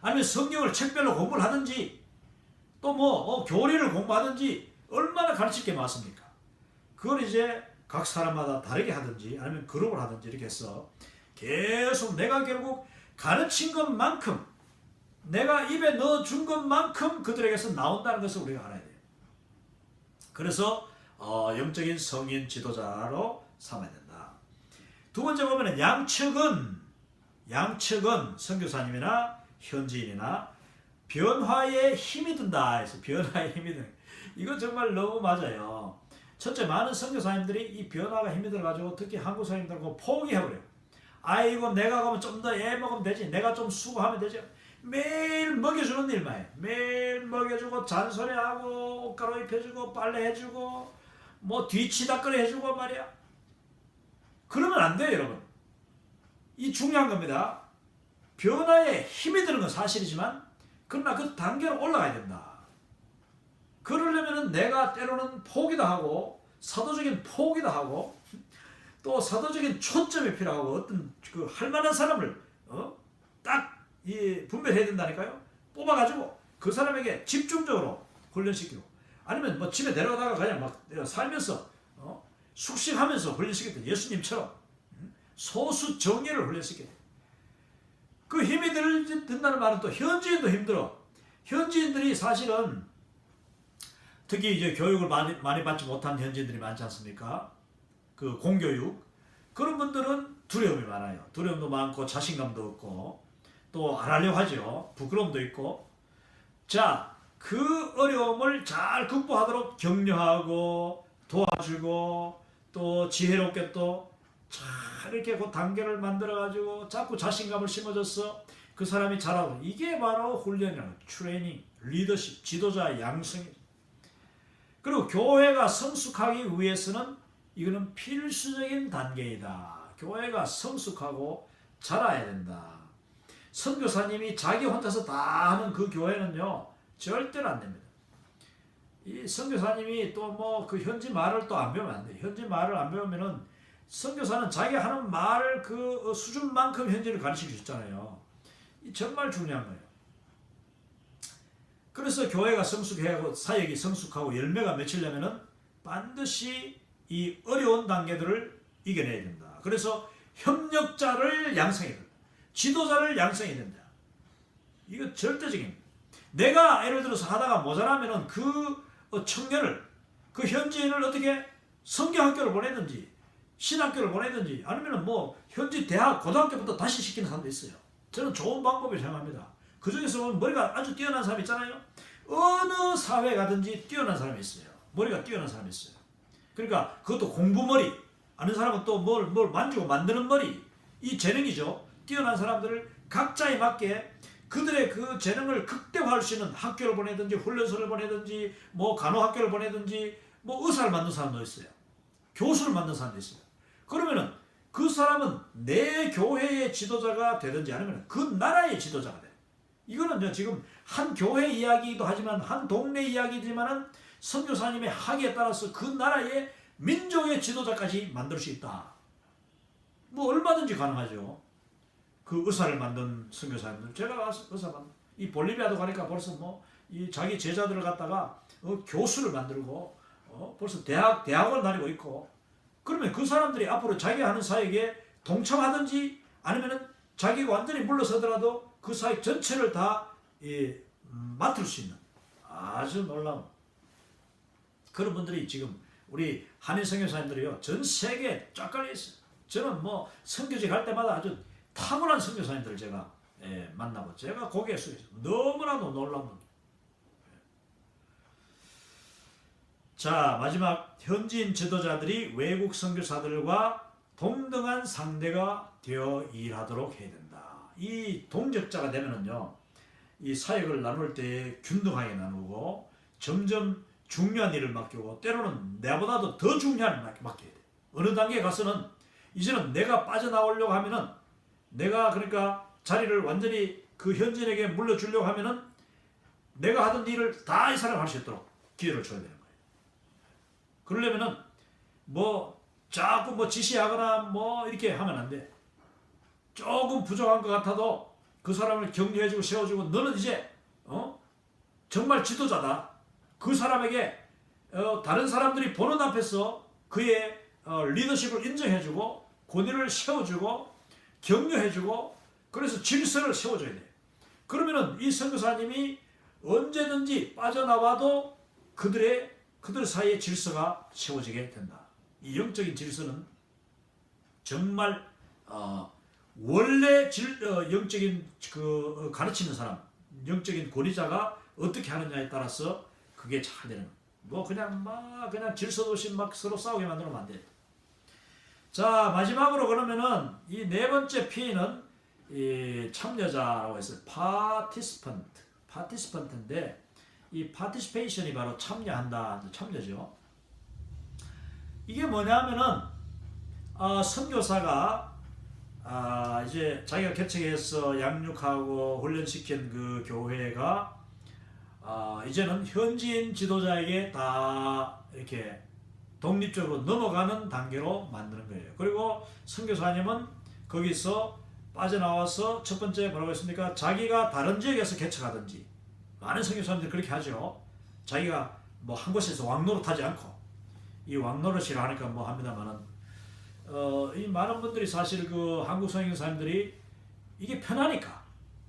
아니면 성경을 책별로 공부를 하든지 또 뭐 교리를 공부하든지 얼마나 가르칠 게 많습니까? 그걸 이제 각 사람마다 다르게 하든지 아니면 그룹을 하든지 이렇게 해서 계속 내가 결국 가르친 것만큼, 내가 입에 넣어준 것만큼 그들에게서 나온다는 것을 우리가 알아야 돼요. 그래서 영적인 성인 지도자로 삼아야 된다. 두 번째 보면 양측은 선교사님이나 현지인이나 변화에 힘이 든다 해서 변화에 힘이 든다. 이거 정말 너무 맞아요. 첫째, 많은 선교사님들이 이 변화가 힘이 들어가지고 특히 한국 사람들하고 포기해버려요. 아이고 내가 가면 좀 더 애 먹으면 되지, 내가 좀 수고하면 되죠. 매일 먹여주는 일만 해. 매일 먹여주고 잔소리하고 옷가루 입혀주고 빨래해주고 뭐 뒤치다거리 해주고 말이야. 그러면 안 돼요, 여러분. 이 중요한 겁니다. 변화에 힘이 드는 건 사실이지만 그러나 그 단계로 올라가야 된다. 그러려면은 내가 때로는 포기도 하고 사도적인 포기도 하고 또 사도적인 초점이 필요하고 어떤 그 할 만한 사람을 딱 분별해야 된다니까요. 뽑아가지고 그 사람에게 집중적으로 훈련시키고 아니면 뭐 집에 내려가다가 그냥 막 살면서 숙식하면서 훈련시켰던 예수님처럼 소수 정예를 훈련시켜야 돼. 그 힘이 든다는 말은 또 현지인도 힘들어. 현지인들이 사실은 특히 이제 교육을 많이 받지 못한 현지인들이 많지 않습니까? 그 공교육. 그런 분들은 두려움이 많아요. 두려움도 많고 자신감도 없고 또 안 하려고 하죠. 부끄러움도 있고. 자, 그 어려움을 잘 극복하도록 격려하고 도와주고 또 지혜롭게 또 잘 이렇게 그 단계를 만들어가지고 자꾸 자신감을 심어줘서 그 사람이 잘하고 이게 바로 훈련이라는 트레이닝, 리더십, 지도자의 양성이죠. 그리고 교회가 성숙하기 위해서는 이거는 필수적인 단계이다. 교회가 성숙하고 자라야 된다. 선교사님이 자기 혼자서 다 하는 그 교회는요 절대로 안 됩니다. 이 선교사님이 또 뭐 그 현지 말을 또 안 배우면 안 돼요. 현지 말을 안 배우면은 선교사는 자기 하는 말 그 수준만큼 현지를 가르칠 수 있잖아요. 정말 중요한 거예요. 그래서 교회가 성숙하고 사역이 성숙하고 열매가 맺히려면은 반드시 이 어려운 단계들을 이겨내야 된다. 그래서 협력자를 양성해야 된다. 지도자를 양성해야 된다. 이거 절대적입니다. 내가 예를 들어서 하다가 모자라면은 그 청년을 그 현지인을 어떻게 성경학교를 보내든지 신학교를 보내든지 아니면 뭐 현지 대학 고등학교부터 다시 시키는 사람도 있어요. 저는 좋은 방법이라고 생각합니다. 그 중에서 머리가 아주 뛰어난 사람 있잖아요. 어느 사회 가든지 뛰어난 사람이 있어요. 머리가 뛰어난 사람이 있어요. 그러니까 그것도 공부머리, 아는 사람은 또 뭘 만지고 만드는 머리, 이 재능이죠. 뛰어난 사람들을 각자에 맞게 그들의 그 재능을 극대화할 수 있는 학교를 보내든지 훈련소를 보내든지 뭐 간호학교를 보내든지 뭐 의사를 만든 사람도 있어요. 교수를 만든 사람도 있어요. 그러면은 그 사람은 내 교회의 지도자가 되든지 아니면 그 나라의 지도자가 돼. 이거는 지금 한 교회 이야기이기도 하지만 한 동네 이야기지만은 선교사님의 학위에 따라서 그 나라의 민족의 지도자까지 만들 수 있다. 뭐 얼마든지 가능하죠. 그 의사를 만든 선교사님들, 제가 의사 만든 이 볼리비아도 가니까 벌써 뭐 이 자기 제자들을 갖다가 교수를 만들고 벌써 대학을 다니고 있고. 그러면 그 사람들이 앞으로 자기 하는 사역에 동참하든지 아니면은 자기가 완전히 물러서더라도 그 사역 전체를 다 맡을 수 있는 아주 놀라운 그런 분들이 지금 우리 한인 선교사님들이요 전 세계에 쫙 깔려 있어요. 저는 뭐 선교지 갈 때마다 아주 탁월한 선교사님들을 제가 만나고 제가 고개 숙여서 너무나도 놀라운 분. 자, 마지막 현지인 지도자들이 외국 선교사들과 동등한 상대가 되어 일하도록 해야 된다. 이 동력자가 되면은요, 이 사역을 나눌 때 균등하게 나누고 점점 중요한 일을 맡기고 때로는 내보다도 더 중요한 일을 맡겨야 돼. 어느 단계에 가서는 이제는 내가 빠져나오려고 하면은 내가 그러니까 자리를 완전히 그 현지인에게 물려주려고 하면은 내가 하던 일을 다 이 사람이 할 수 있도록 기회를 줘야 되는 거예요. 그러려면은 뭐 자꾸 뭐 지시하거나 뭐 이렇게 하면 안 돼. 조금 부족한 것 같아도 그 사람을 격려해주고 세워주고 너는 이제 정말 지도자다. 그 사람에게 다른 사람들이 보는 앞에서 그의 리더십을 인정해주고 권위를 세워주고 격려해주고 그래서 질서를 세워줘야 돼. 그러면은 이 선교사님이 언제든지 빠져나와도 그들 사이의 질서가 세워지게 된다. 이 영적인 질서는 정말 원래 영적인 그 가르치는 사람, 영적인 권위자가 어떻게 하느냐에 따라서 그게 잘 되는 거예요. 뭐 그냥 질서도 없이 막 서로 싸우게 만들면 안 돼. 자, 마지막으로 그러면은 이 네 번째 P는 이 참여자라고 해서 participant인데 이 participation이 바로 참여한다, 참여죠. 이게 뭐냐면은 선교사가 이제 자기가 개척해서 양육하고 훈련시킨 그 교회가 이제는 현지인 지도자에게 다 이렇게 독립적으로 넘어가는 단계로 만드는 거예요. 그리고 선교사님은 거기서 빠져나와서 첫 번째 뭐라고 했습니까? 자기가 다른 지역에서 개척하든지, 많은 선교사님들이 그렇게 하죠. 자기가 뭐 한 곳에서 왕노릇하지 않고, 이 왕노릇이라 하니까 뭐 합니다만은 이 많은 분들이 사실 그 한국 선교사님들이 이게 편하니까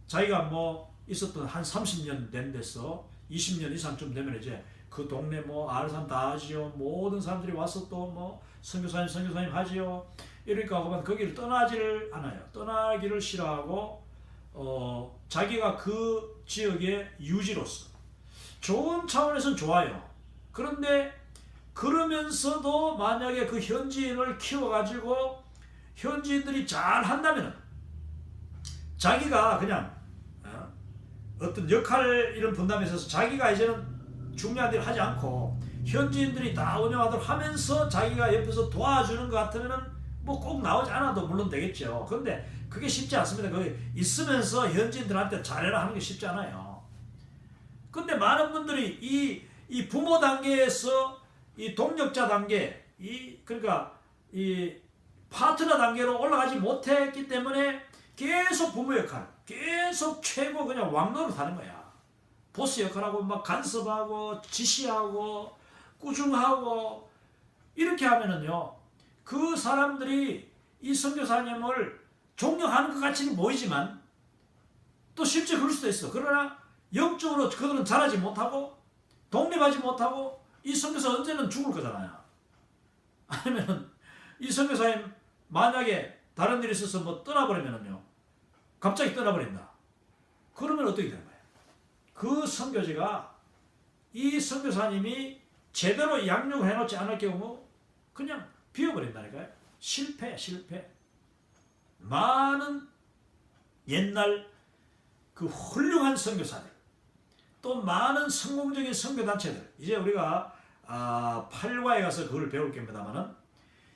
자기가 뭐 있었던 한 30년 된 데서 20년 이상쯤 되면 이제 그 동네 뭐 아는 사람 다 하지요. 모든 사람들이 와서 또 뭐 선교사님 하지요. 이러니까 그만 거기를 떠나지를 않아요. 떠나기를 싫어하고 자기가 그 지역의 유지로서 좋은 차원에서는 좋아요. 그런데 그러면서도 만약에 그 현지인을 키워가지고 현지인들이 잘 한다면 자기가 그냥 어떤 역할 이런 분담에 있어서 자기가 이제는 중요한 일을 하지 않고 현지인들이 다 운영하도록 하면서 자기가 옆에서 도와주는 것 같으면은 뭐 꼭 나오지 않아도 물론 되겠죠. 그런데 그게 쉽지 않습니다. 거기 있으면서 현지인들한테 잘해라 하는 게 쉽지 않아요. 근데 많은 분들이 이 부모 단계에서 이 동력자 단계, 그러니까 이 파트너 단계로 올라가지 못했기 때문에 계속 부모 역할, 계속 최고 그냥 왕노릇 하는 거야. 보스 역할하고 막 간섭하고 지시하고 꾸중하고 이렇게 하면은요, 그 사람들이 이 선교사님을 존경하는 것 같이는 보이지만 또 실제 그럴 수도 있어. 그러나 영적으로 그들은 자라지 못하고 독립하지 못하고 이 선교사 언제는 죽을 거잖아요. 아니면은 이 선교사님 만약에 다른 일이 있어서 뭐 떠나버리면은요, 갑자기 떠나버린다. 그러면 어떻게 되는 거예요? 그 선교지가 이 선교사님이 제대로 양육을 해놓지 않을 경우 그냥 비워버린다니까요. 실패. 많은 옛날 그 훌륭한 선교사들, 또 많은 성공적인 선교단체들, 이제 우리가 8과에 가서 그걸 배울 겁니다만은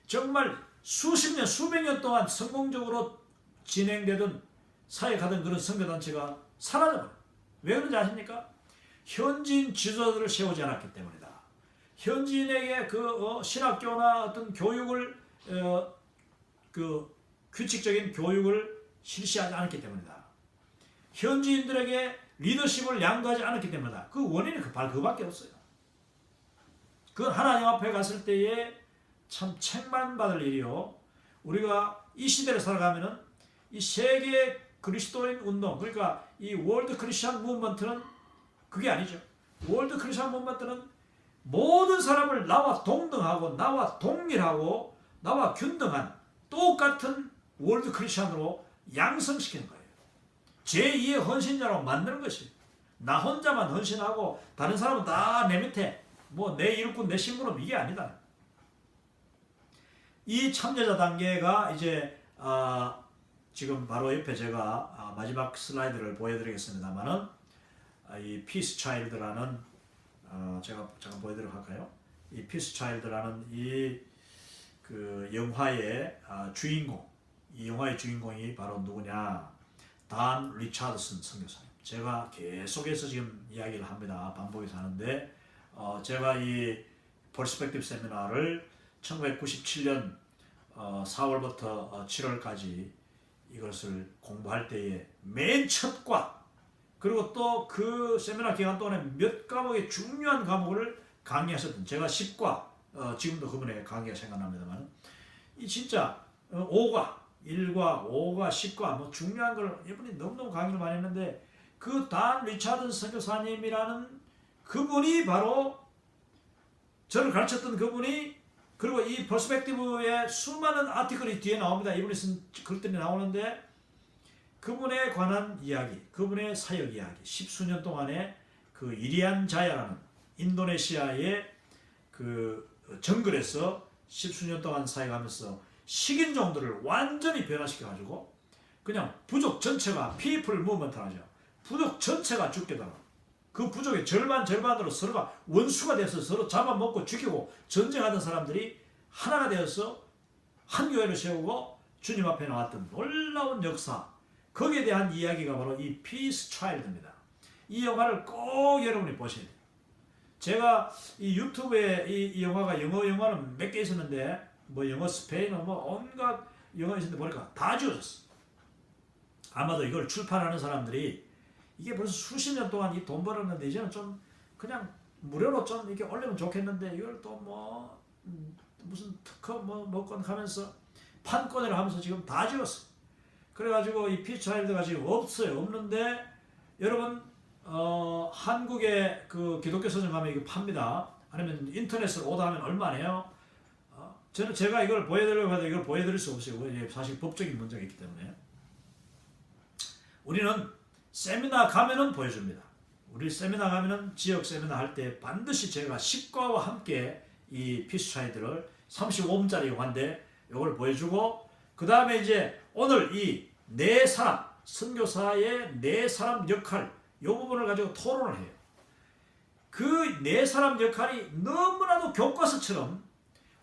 정말 수십 년, 수백 년 동안 성공적으로 진행되던 사역하던 그런 선교단체가 사라져버려요. 왜 그런지 아십니까? 현지인 지도자들을 세우지 않았기 때문이다. 현지인에게 그 신학교나 어떤 교육을 그 규칙적인 교육을 실시하지 않았기 때문이다. 현지인들에게 리더십을 양도하지 않았기 때문이다. 그 원인이 바로 그밖에 없어요. 그 하나님 앞에 갔을 때에 참 책망받을 일이요. 우리가 이 시대를 살아가면은 이 세계 그리스도인 운동, 그러니까 이 월드 크리스천 무브먼트는 그게 아니죠. 월드 크리스천 무브먼트는 모든 사람을 나와 동등하고 나와 동일하고 나와 균등한 똑같은 월드 크리스천으로 양성시키는 거예요. 제2의 헌신자로 만드는 것이, 나 혼자만 헌신하고 다른 사람은 다 내 밑에 뭐 내 일꾼 내 신부름 이게 아니다. 이 참여자 단계가 이제 지금 바로 옆에 제가 마지막 슬라이드를 보여드리겠습니다만은 이 피스 차일드라는 제가 잠깐 보여드리도록 할까요? 이 피스 차일드라는 이 그 영화의 주인공, 이 영화의 주인공이 바로 누구냐? 단 리차드슨 선교사님. 제가 계속해서 지금 이야기를 합니다. 반복해서 하는데 제가 이 퍼스펙티브 세미나를 1997년 4월부터 7월까지 이것을 공부할 때에 맨 첫 과, 그리고 또 그 세미나 기간 동안에 몇 과목의 중요한 과목을 강의하셨던, 제가 10과, 지금도 그분의 강의가 생각납니다만, 이 진짜 5과, 1과, 5과, 10과 뭐 중요한 걸 이분이 너무너무 강의를 많이 했는데, 그 단 리차드 선교사님이라는 그분이 바로 저를 가르쳤던 그분이, 그리고 이 퍼스펙티브에 수많은 아티클이 뒤에 나옵니다. 이분이 쓴 글들이 나오는데 그분에 관한 이야기, 그분의 사역 이야기, 십수년 동안의 그 이리안 자야라는 인도네시아의 그 정글에서 십수년 동안 사역하면서 식인종들을 완전히 변화시켜가지고 그냥 부족 전체가 피플 무브먼트를 하죠. 부족 전체가 죽게 되는, 그 부족의 절반으로 서로가 원수가 돼서 서로 잡아먹고 죽이고 전쟁하던 사람들이 하나가 되어서 한 교회를 세우고 주님 앞에 나왔던 놀라운 역사, 거기에 대한 이야기가 바로 이 피스 차일드입니다. 이 영화를 꼭 여러분이 보셔야 돼요. 제가 이 유튜브에 이 영화가 영어는 몇 개 있었는데 뭐 영어 스페인어 뭐 온갖 영어 있었는데 보니까 다 지워졌어. 아마도 이걸 출판하는 사람들이 이게 벌써 수십 년 동안 이 돈 벌었는데 이제는 좀 그냥 무료로 좀 이렇게 올리면 좋겠는데 이걸 또 뭐 무슨 특허 뭐 먹건 하면서 판권을 하면서 지금 다 지웠어. 그래가지고 이 피스차일드가 지금 없어요. 없는데 여러분 한국의 그 기독교 서점 가면 이거 팝니다. 아니면 인터넷으로 오더하면 얼마네요? 제가 이걸 보여드리려고 해도 이걸 보여드릴 수 없어요. 사실 법적인 문제가 있기 때문에. 우리는 세미나 가면은 보여줍니다. 우리 세미나 가면은 지역 세미나 할 때 반드시 제가 식과와 함께 이 피스차일드를 35분짜리 영화인데 이걸 보여주고 그 다음에 이제 오늘 이 네 사람 선교사의 네 사람 역할 이 부분을 가지고 토론을 해요. 그 네 사람 역할이 너무나도 교과서처럼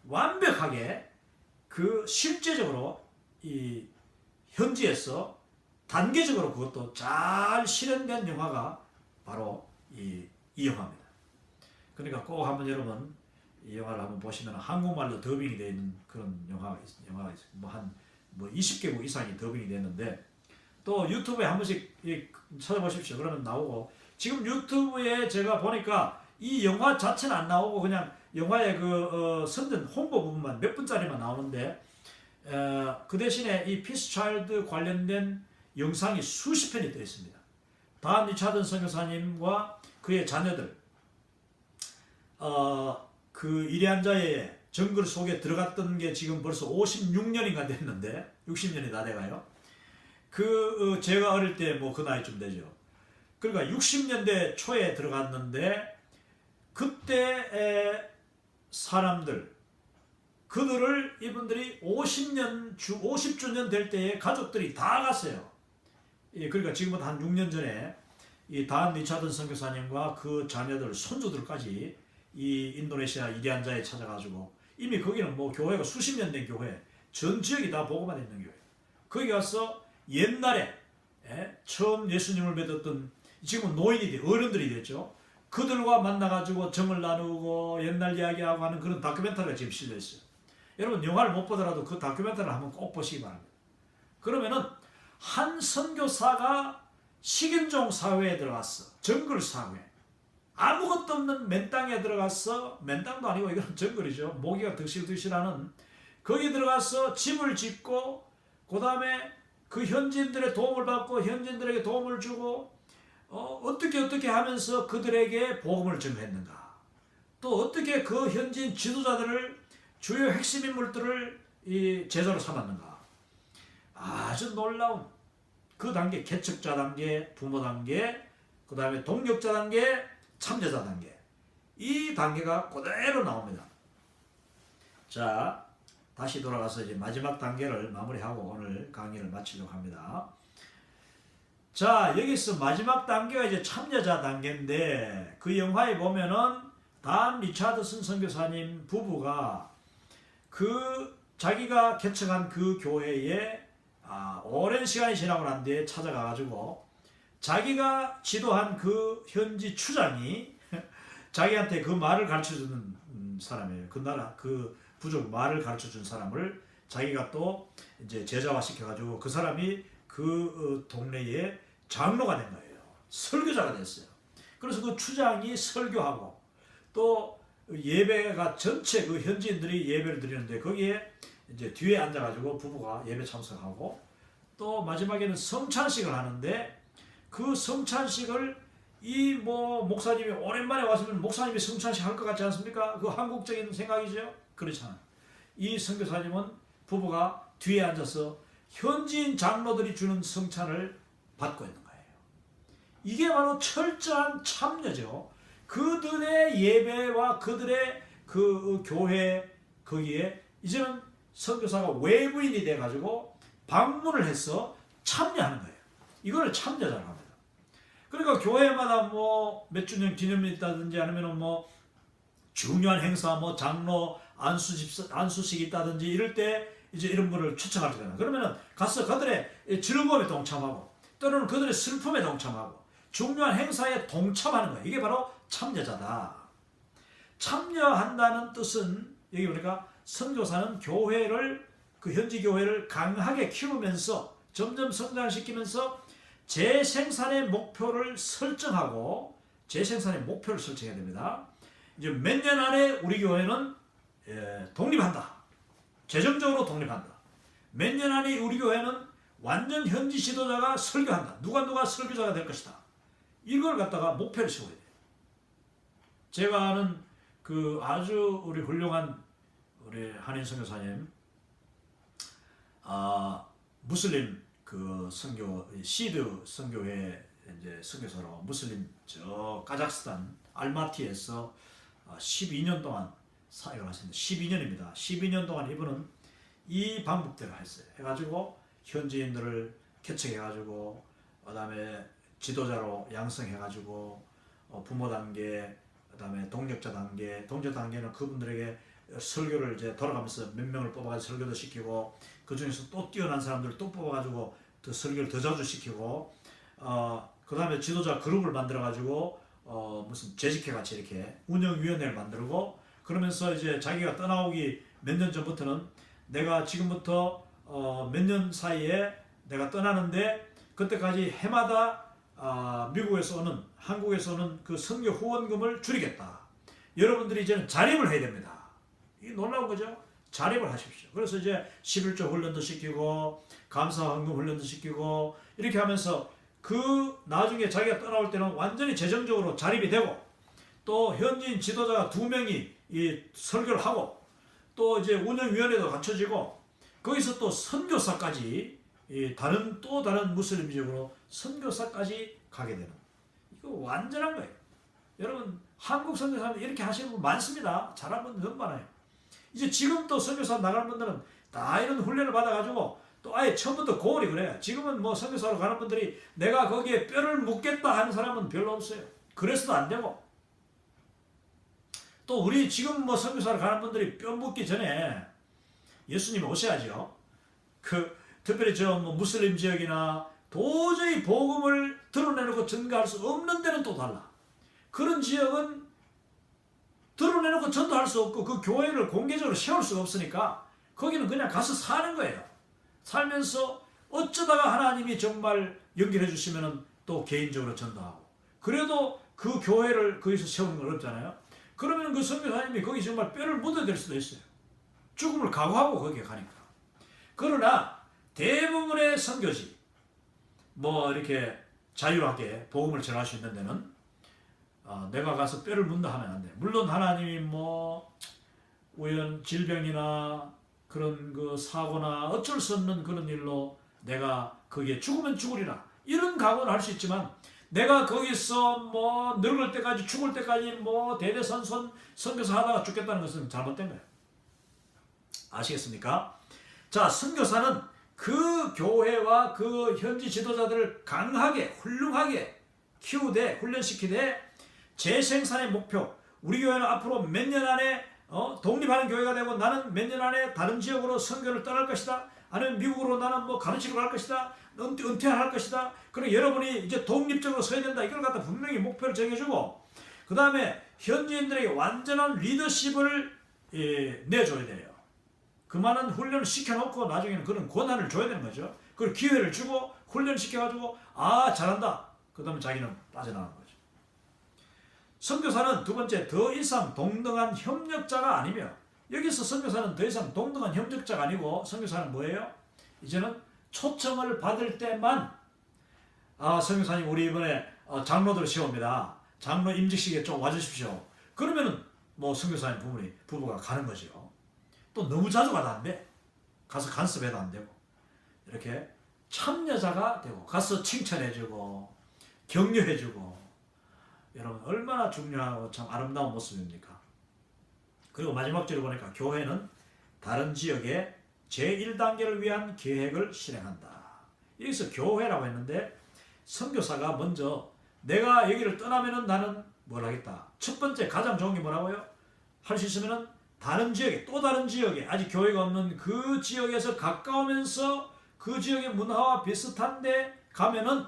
완벽하게 그 실제적으로 이 현지에서 단계적으로 그것도 잘 실현된 영화가 바로 이 영화입니다. 그러니까 꼭 한번 여러분 이 영화를 한번 보시면 한국말로 더빙이 되어 있는 그런 영화가 뭐 20개국 이상이 더빙이 됐는데 또 유튜브에 한 번씩 찾아보십시오. 그러면 나오고 지금 유튜브에 제가 보니까 이 영화 자체는 안 나오고 그냥 영화의 선전 홍보 부분만 몇 분짜리만 나오는데 그 대신에 이 피스차일드 관련된 영상이 수십 편이 되어 있습니다. 단 리차든 선교사님과 그의 자녀들 그 이레안자의 정글 속에 들어갔던 게 지금 벌써 56년인가 됐는데 60년이 다 돼가요. 제가 어릴 때 뭐 그 나이쯤 되죠. 그러니까 60년대 초에 들어갔는데 그때 사람들 그들을 이분들이 50주년 될 때에 가족들이 다 갔어요. 그러니까 지금부터 한 6년 전에 이 단 리차든 선교사님과 그 자녀들 손주들까지 이 인도네시아 이리안자에 찾아가지고 이미 거기는 뭐 교회가 수십 년 된 교회, 전 지역이 다 보고만 있는 교회. 거기 가서 옛날에 처음 예수님을 믿었던 지금은 노인이 어른들이 됐죠. 그들과 만나가지고 정을 나누고 옛날 이야기하고 하는 그런 다큐멘터리가 지금 실려 있어요. 여러분 영화를 못 보더라도 그 다큐멘터리를 한번 꼭 보시기 바랍니다. 그러면은 한 선교사가 식인종 사회에 들어갔어. 정글 사회. 아무것도 없는 맨 땅에 들어가서 맨 땅도 아니고 이건 정글이죠. 모기가 득실득실하는 거기 들어가서 집을 짓고 그 다음에 그 현지인들의 도움을 받고 현지인들에게 도움을 주고 어떻게 하면서 그들에게 복음을 전했는가. 또 어떻게 그 현지인 지도자들을 주요 핵심 인물들을 이 제자로 삼았는가. 아주 놀라운 그 단계, 개척자 단계, 부모 단계, 그 다음에 동력자 단계, 참여자 단계. 이 단계가 그대로 나옵니다. 자, 다시 돌아가서 이제 마지막 단계를 마무리하고 오늘 강의를 마치려고 합니다. 자, 여기서 마지막 단계가 이제 참여자 단계인데 그 영화에 보면은 단 리차드슨 선교사님 부부가 자기가 개척한 그 교회에 오랜 시간이 지나고 난 뒤에 찾아가가지고 자기가 지도한 그 현지 추장이 자기한테 그 말을 가르쳐주는 사람이에요. 그 나라 그 부족 말을 가르쳐준 사람을 자기가 또 이제 제자화 시켜가지고 그 사람이 그 동네의 장로가 된 거예요. 설교자가 됐어요. 그래서 그 추장이 설교하고 또 예배가 전체 그 현지인들이 예배를 드리는데 거기에 이제 뒤에 앉아가지고 부부가 예배 참석하고 또 마지막에는 성찬식을 하는데 그 성찬식을 이 목사님이 오랜만에 왔으면 목사님이 성찬식 할 것 같지 않습니까? 그 한국적인 생각이죠. 그렇잖아요. 이 선교사님은 부부가 뒤에 앉아서 현지인 장로들이 주는 성찬을 받고 있는 거예요. 이게 바로 철저한 참여죠. 그들의 예배와 그들의 그 교회 거기에 이제는 선교사가 외부인이 돼가지고 방문을 해서 참여하는 거예요. 이거를 참여자라고 합니다. 그러니까 교회마다 몇 주년 기념이 있다든지 아니면 중요한 행사 장로 안수식이 있다든지 이럴 때 이제 이런 분을 초청할 때나 그러면은 가서 그들의 즐거움에 동참하고 또는 그들의 슬픔에 동참하고 중요한 행사에 동참하는 거예요. 이게 바로 참여자다. 참여한다는 뜻은 여기 보니까 선교사는 교회를 그 현지 교회를 강하게 키우면서 점점 성장시키면서 재생산의 목표를 설정하고 재생산의 목표를 설정해야 됩니다. 이제 몇 년 안에 우리 교회는 독립한다. 재정적으로 독립한다. 몇 년 안에 우리 교회는 완전 현지 지도자가 설교한다. 누가 설교자가 될 것이다. 이걸 갖다가 목표를 세워야 돼요. 제가 아는 그 아주 우리 훌륭한 우리 한인 선교사님, 무슬림 그 선교 시드 선교회 이제 선교사로 무슬림 저 카자흐스탄 알마티에서 12년 동안 사역을 하셨는데 12년입니다. 12년 동안 이분은 이 방법대로 했어요. 해가지고 현지인들을 개척해가지고 그다음에 지도자로 양성해가지고 부모 단계, 그다음에 동력자 단계, 동력 단계는 그분들에게 설교를 이제 돌아가면서 몇 명을 뽑아가지고 설교도 시키고 그 중에서 또 뛰어난 사람들을 또 뽑아가지고 더 설교를 더 자주 시키고 그다음에 지도자 그룹을 만들어가지고 무슨 재직회같이 이렇게 운영위원회를 만들고 그러면서 이제 자기가 떠나오기 몇 년 전부터는 내가 지금부터 몇 년 사이에 내가 떠나는데 그때까지 해마다 미국에서 오는 한국에서 오는 그 선교 후원금을 줄이겠다. 여러분들이 이제는 자립을 해야 됩니다. 이게 놀라운 거죠. 자립을 하십시오. 그래서 이제 11조 훈련도 시키고 감사헌금 훈련도 시키고 이렇게 하면서 그 나중에 자기가 떠나올 때는 완전히 재정적으로 자립이 되고 또 현지인 지도자가 2명이 이 설교를 하고 또 이제 운영위원회도 갖춰지고 거기서 또 선교사까지 다른 무슬림 지역으로 선교사까지 가게 되는 이거 완전한 거예요. 여러분 한국 선교사님들 이렇게 하시는 분 많습니다. 잘하는 분들 너무 많아요. 이제 지금 또 선교사 나가는 분들은 다 이런 훈련을 받아가지고 또 아예 처음부터 고을이 그래요. 지금은 뭐 선교사로 가는 분들이 내가 거기에 뼈를 묻겠다 하는 사람은 별로 없어요. 그래서도 안 되고 또 우리 지금 뭐 선교사로 가는 분들이 뼈 묻기 전에 예수님이 오셔야죠. 특별히 저 뭐 무슬림 지역이나 도저히 복음을 드러내놓고 전가할 수 없는 데는 또 달라. 그런 지역은 드러내놓고 전도할 수 없고 그 교회를 공개적으로 세울 수가 없으니까 거기는 그냥 가서 사는 거예요. 살면서 어쩌다가 하나님이 정말 연결해 주시면은 또 개인적으로 전도하고 그래도 그 교회를 거기서 세우는 건 어렵잖아요. 그러면 그 선교사님이 거기 정말 뼈를 묻어야 될 수도 있어요. 죽음을 각오하고 거기에 가니까. 그러나 대부분의 선교지 뭐 이렇게 자유하게 복음을 전할 수 있는 데는 내가 가서 뼈를 묻는다 하면 안 돼. 물론 하나님이 뭐 우연 질병이나 그런 그 사고나 어쩔 수 없는 그런 일로 내가 거기에 죽으면 죽으리라 이런 각오는 할 수 있지만 내가 거기서 뭐 늙을 때까지 죽을 때까지 뭐 대대손손 선교사 하다가 죽겠다는 것은 잘못된 거예요. 아시겠습니까? 자, 선교사는 그 교회와 그 현지 지도자들을 강하게 훌륭하게 키우되 훈련시키되 재생산의 목표 우리 교회는 앞으로 몇 년 안에 독립하는 교회가 되고 나는 몇 년 안에 다른 지역으로 선교를 떠날 것이다. 아니면 미국으로 나는 뭐 가는 식으로 할 것이다. 은퇴할 것이다. 그리고 여러분이 이제 독립적으로 서야 된다. 이걸 갖다 분명히 목표를 정해주고 그 다음에 현지인들에게 완전한 리더십을 내줘야 돼요. 그 많은 훈련을 시켜놓고 나중에는 그런 권한을 줘야 되는 거죠. 그리고 기회를 주고 훈련시켜가지고 잘한다. 그 다음에 자기는 빠져나가는 거죠. 선교사는 두 번째 더 이상 동등한 협력자가 아니며 여기서 선교사는 더 이상 동등한 협력자가 아니고 선교사는 뭐예요? 이제는 초청을 받을 때만 선교사님 우리 이번에 장로들을 세웁니다. 장로 임직식에 좀 와주십시오. 그러면은 뭐 선교사님 부부가 가는 거죠. 또 너무 자주 가도 안 돼. 가서 간섭해도 안 되고 이렇게 참여자가 되고 가서 칭찬해주고 격려해주고 여러분 얼마나 중요하고 참 아름다운 모습입니까? 그리고 마지막 절에 보니까 교회는 다른 지역에 제1단계를 위한 계획을 실행한다. 여기서 교회라고 했는데 선교사가 먼저 내가 여기를 떠나면은 나는 뭘 하겠다. 첫 번째 가장 좋은 게 뭐라고요? 할 수 있으면은 다른 지역에, 또 다른 지역에 아직 교회가 없는 그 지역에서 가까우면서 그 지역의 문화와 비슷한데 가면은,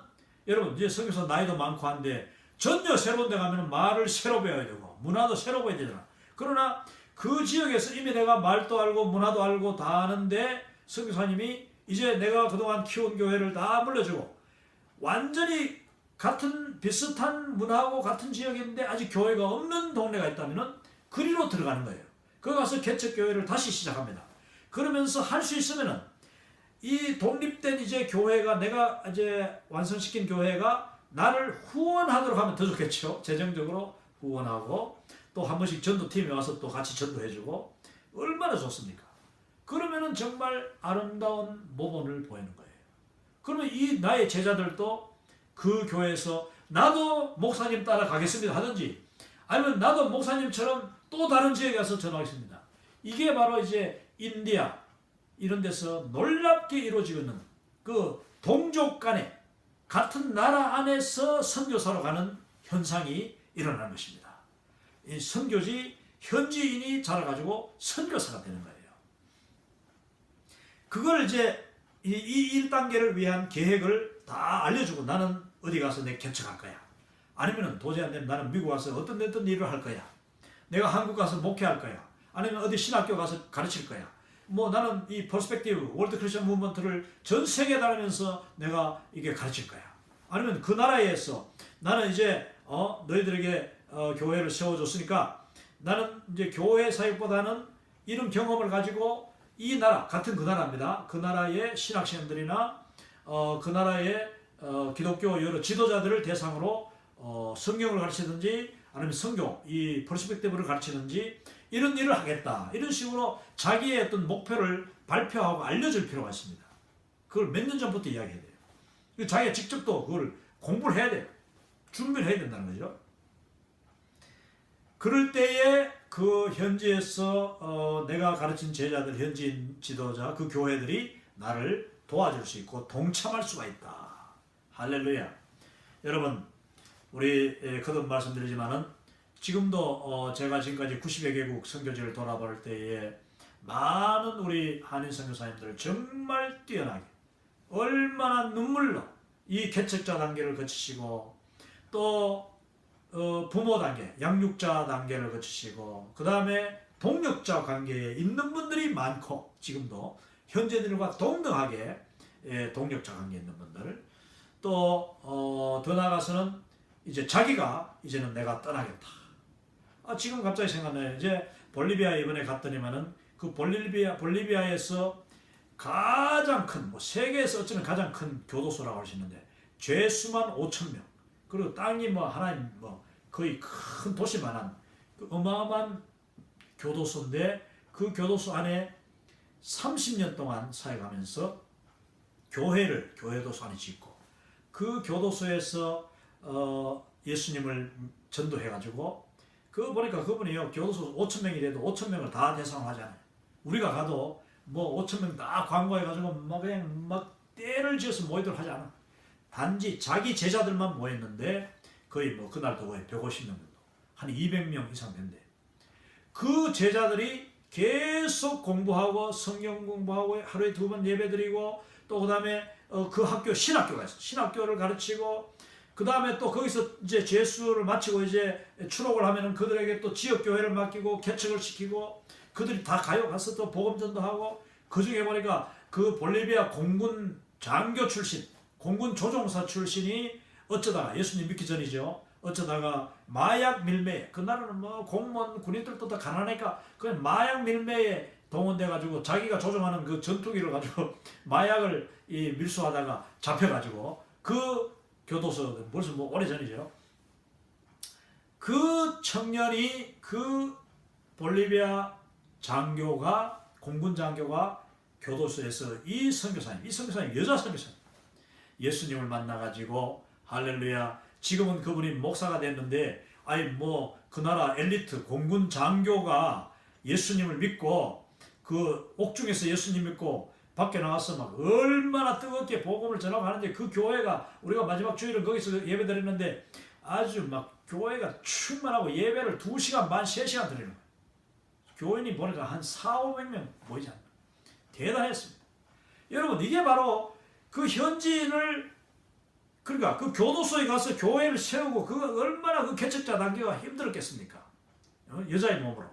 여러분 이제 선교사 나이도 많고 한데 전혀 새로운 데 가면은 말을 새로 배워야 되고 문화도 새로 배워야 되잖아. 그러나 그 지역에서 이미 내가 말도 알고 문화도 알고 다 아는데 선교사님이 이제 내가 그동안 키운 교회를 다 물려주고 완전히 같은 비슷한 문화하고 같은 지역인데 아직 교회가 없는 동네가 있다면은 그리로 들어가는 거예요. 거기 가서 개척교회를 다시 시작합니다. 그러면서 할 수 있으면은 이 독립된 이제 교회가, 내가 이제 완성시킨 교회가 나를 후원하도록 하면 더 좋겠죠. 재정적으로 후원하고 또 한 번씩 전도팀이 와서 또 같이 전도해주고 얼마나 좋습니까? 그러면은 정말 아름다운 모범을 보이는 거예요. 그러면 이 나의 제자들도 그 교회에서 나도 목사님 따라가겠습니다 하든지, 아니면 나도 목사님처럼 또 다른 지역에 가서 전하겠습니다. 이게 바로 이제 인디아 이런 데서 놀랍게 이루어지고 있는 그 동족 간에 같은 나라 안에서 선교사로 가는 현상이 일어나는 것입니다. 이 선교지 현지인이 자라가지고 선교사가 되는 거예요. 그걸 이제 이 1단계를 위한 계획을 다 알려주고, 나는 어디 가서 내 개척할 거야. 아니면 도저히 안 되면 나는 미국 가서 어떤 일을 할 거야. 내가 한국 가서 목회할 거야. 아니면 어디 신학교 가서 가르칠 거야. 뭐 나는 이 퍼스펙티브 월드 크리스천 무브먼트를 전 세계에 다니면서 내가 이게 가르칠 거야. 아니면 그 나라에서 나는 이제 너희들에게 교회를 세워줬으니까 나는 이제 교회 사역보다는 이런 경험을 가지고 이 나라, 같은 그 나라입니다. 그 나라의 신학생들이나 그 나라의 기독교 여러 지도자들을 대상으로 성경을 가르치든지 아니면 성교, 이 퍼스펙티브를 가르치든지 이런 일을 하겠다. 이런 식으로 자기의 어떤 목표를 발표하고 알려줄 필요가 있습니다. 그걸 몇 년 전부터 이야기해야 돼요. 자기가 직접 또 그걸 공부를 해야 돼요. 준비를 해야 된다는 거죠. 그럴 때에 그 현지에서 내가 가르친 제자들, 현지인 지도자, 그 교회들이 나를 도와줄 수 있고 동참할 수가 있다. 할렐루야. 여러분, 우리 거듭 말씀드리지만은 지금도 제가 지금까지 90여 개국 선교지를 돌아볼 때에 많은 우리 한인 선교사님들 정말 뛰어나게 얼마나 눈물로 이 개척자 단계를 거치시고 또 부모 단계, 양육자 단계를 거치시고 그 다음에 동력자 관계에 있는 분들이 많고, 지금도 현재들과 동등하게 동력자 관계에 있는 분들, 또 더 나아가서는 이제 자기가 이제는 내가 떠나겠다. 지금 갑자기 생각나요. 이제 볼리비아 이번에 갔더니만은 그 볼리비아에서 가장 큰, 뭐 세계에서 어쩌면 가장 큰 교도소라고 할 수 있는데 죄수만 5,000명, 그리고 땅이 뭐 하나님 뭐 거의 큰 도시만한 그 어마어마한 교도소인데, 그 교도소 안에 30년 동안 사역하면서 교회도소 안에 짓고 그 교도소에서 예수님을 전도해가지고, 그거 보니까 그분이요, 교도소 5,000명이라도 5,000명을 다 대상으로 하잖아요. 우리가 가도 뭐 5,000명 다 광고해가지고 막 그냥 막 떼를 지어서 모이도록 하지 않아. 단지 자기 제자들만 모였는데 거의 뭐 그날도 거의 150명 정도, 한 200명 이상 된대. 그 제자들이 계속 공부하고 성경 공부하고 하루에 2번 예배드리고, 또 그 다음에 그 학교 신학교가 있어. 신학교를 가르치고, 그 다음에 또 거기서 이제 재수를 마치고 이제 출옥을 하면은 그들에게 또 지역교회를 맡기고 개척을 시키고, 그들이 다 가서 또 복음전도하고, 그 중에 보니까 그 볼리비아 공군 장교 출신, 공군 조종사 출신이 어쩌다가, 예수님 믿기 전이죠, 어쩌다가 마약 밀매에, 그 나라는 뭐 공무원 군인들도 다 가난하니까 그냥 마약 밀매에 동원돼가지고 자기가 조종하는 그 전투기를 가지고 마약을 밀수하다가 잡혀가지고, 그 교도소, 벌써 뭐 오래전이죠. 그 청년이, 그 볼리비아 장교가, 공군 장교가 교도소에서 이 선교사님 여자 선교사님 예수님을 만나가지고, 할렐루야, 지금은 그분이 목사가 됐는데, 아니 뭐 그 나라 엘리트 공군 장교가 예수님을 믿고 그 옥중에서 예수님 믿고 밖에 나와서 막 얼마나 뜨겁게 복음을 전하고 하는데, 그 교회가, 우리가 마지막 주일은 거기서 예배 드렸는데 아주 막 교회가 충만하고 예배를 2시간 반 3시간 드리는 거예요. 교인이 보니까 한 400~500명 모이지 않나. 대단했습니다. 여러분 이게 바로 그 현지인을 그러니까 그 교도소에 가서 교회를 세우고 그 얼마나 그 개척자 단계가 힘들었겠습니까? 여자의 몸으로.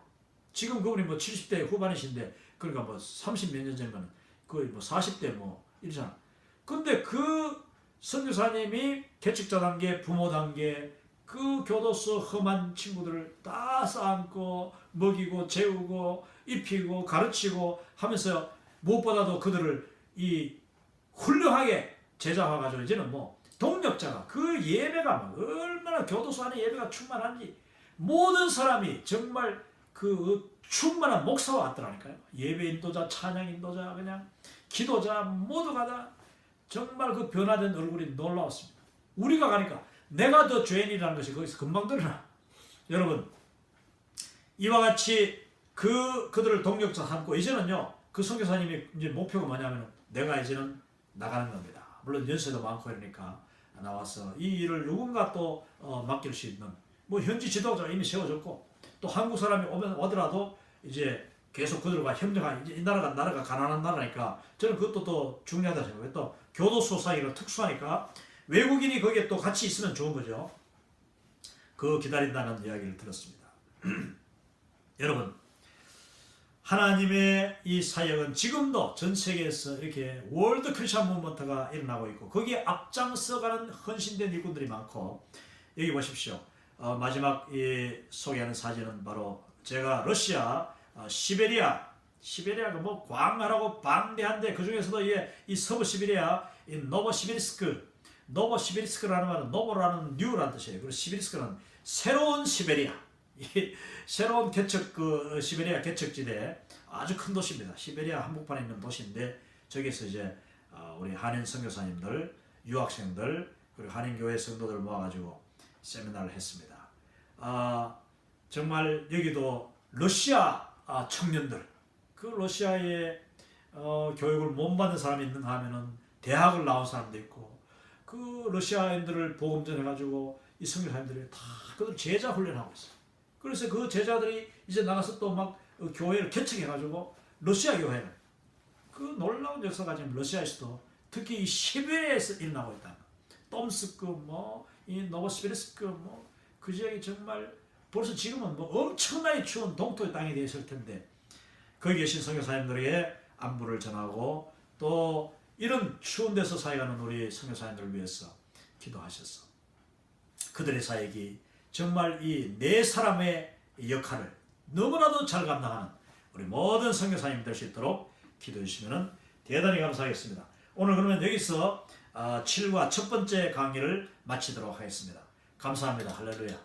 지금 그분이 뭐 70대 후반이신데 그러니까 뭐 30몇 년 전이면 거의 뭐 40대 뭐 이러잖아. 근데 그 선교사님이 개척자 단계, 부모 단계 그 교도소 험한 친구들을 다 쌓고 먹이고 재우고 입히고 가르치고 하면서 무엇보다도 그들을 이 훌륭하게 제자화가지고 이제는 뭐 동력자가 그 예배가 막 얼마나 교도소 안에 예배가 충만한지 모든 사람이 정말 그 충만한 목사와 같더라니까요. 예배 인도자, 찬양 인도자, 그냥 기도자 모두가 다 정말 그 변화된 얼굴이 놀라웠습니다. 우리가 가니까 내가 더 죄인이라는 것이 거기서 금방 드러나. 여러분 이와 같이 그들을 동력자 삼고 이제는요 그 선교사님이 이제 목표가 뭐냐면 내가 이제는 나가는 겁니다. 물론 연세도 많고 이러니까 나와서 이 일을 누군가 또 맡길 수 있는 뭐 현지 지도자가 이미 세워졌고 또 한국 사람이 오더라도 이제 계속 그들과 협력하는 이제 이 나라가 가난한 나라니까 저는 그것도 또 중요하다 생각해요. 또 교도소 사이가 특수하니까 외국인이 거기에 또 같이 있으면 좋은 거죠. 그 기다린다는 이야기를 들었습니다. 여러분 하나님의 이 사역은 지금도 전 세계에서 이렇게 월드 크리스천 무브먼트가 일어나고 있고 거기에 앞장서가는 헌신된 일꾼들이 많고 여기 보십시오. 마지막 이 소개하는 사진은 바로 제가 러시아 시베리아가 뭐 광활하고 방대한데 그 중에서도 이 서부 시베리아 이 노보시비리스크라는 말은 노보라는 뉴라는 뜻이에요. 그리고 시비리스크는 새로운 시베리아. 이 새로운 개척 시베리아 개척지대 아주 큰 도시입니다. 시베리아 한복판에 있는 도시인데 저기서 이제 우리 한인 선교사님들, 유학생들 그리고 한인 교회 성도들 모아가지고 세미나를 했습니다. 정말 여기도 러시아 청년들 그 러시아에 교육을 못 받은 사람이 있는가 하면은 대학을 나온 사람도 있고 그 러시아인들을 복음 전해가지고 이 선교사님들이 다 그들 제자 훈련하고 있어요. 그래서 그 제자들이 이제 나가서 또 막 교회를 개척해가지고 러시아 교회를 그 놀라운 역사가 지금 러시아에서도 특히 이 시베리아에서 일어나고 있다. 톰스크 이 노보시비리스크 그 지역이 정말 벌써 지금은 뭐 엄청나게 추운 동토의 땅이 되어 있을 텐데 거기 계신 선교사님들에게 안부를 전하고 또 이런 추운 데서 사역하는 우리 선교사님들을 위해서 기도하셔서 그들의 사역이 정말 이 네 사람의 역할을 너무나도 잘 감당하는 우리 모든 선교사님 될 수 있도록 기도해 주시면 대단히 감사하겠습니다. 오늘 그러면 여기서 7과 첫 번째 강의를 마치도록 하겠습니다. 감사합니다. 할렐루야.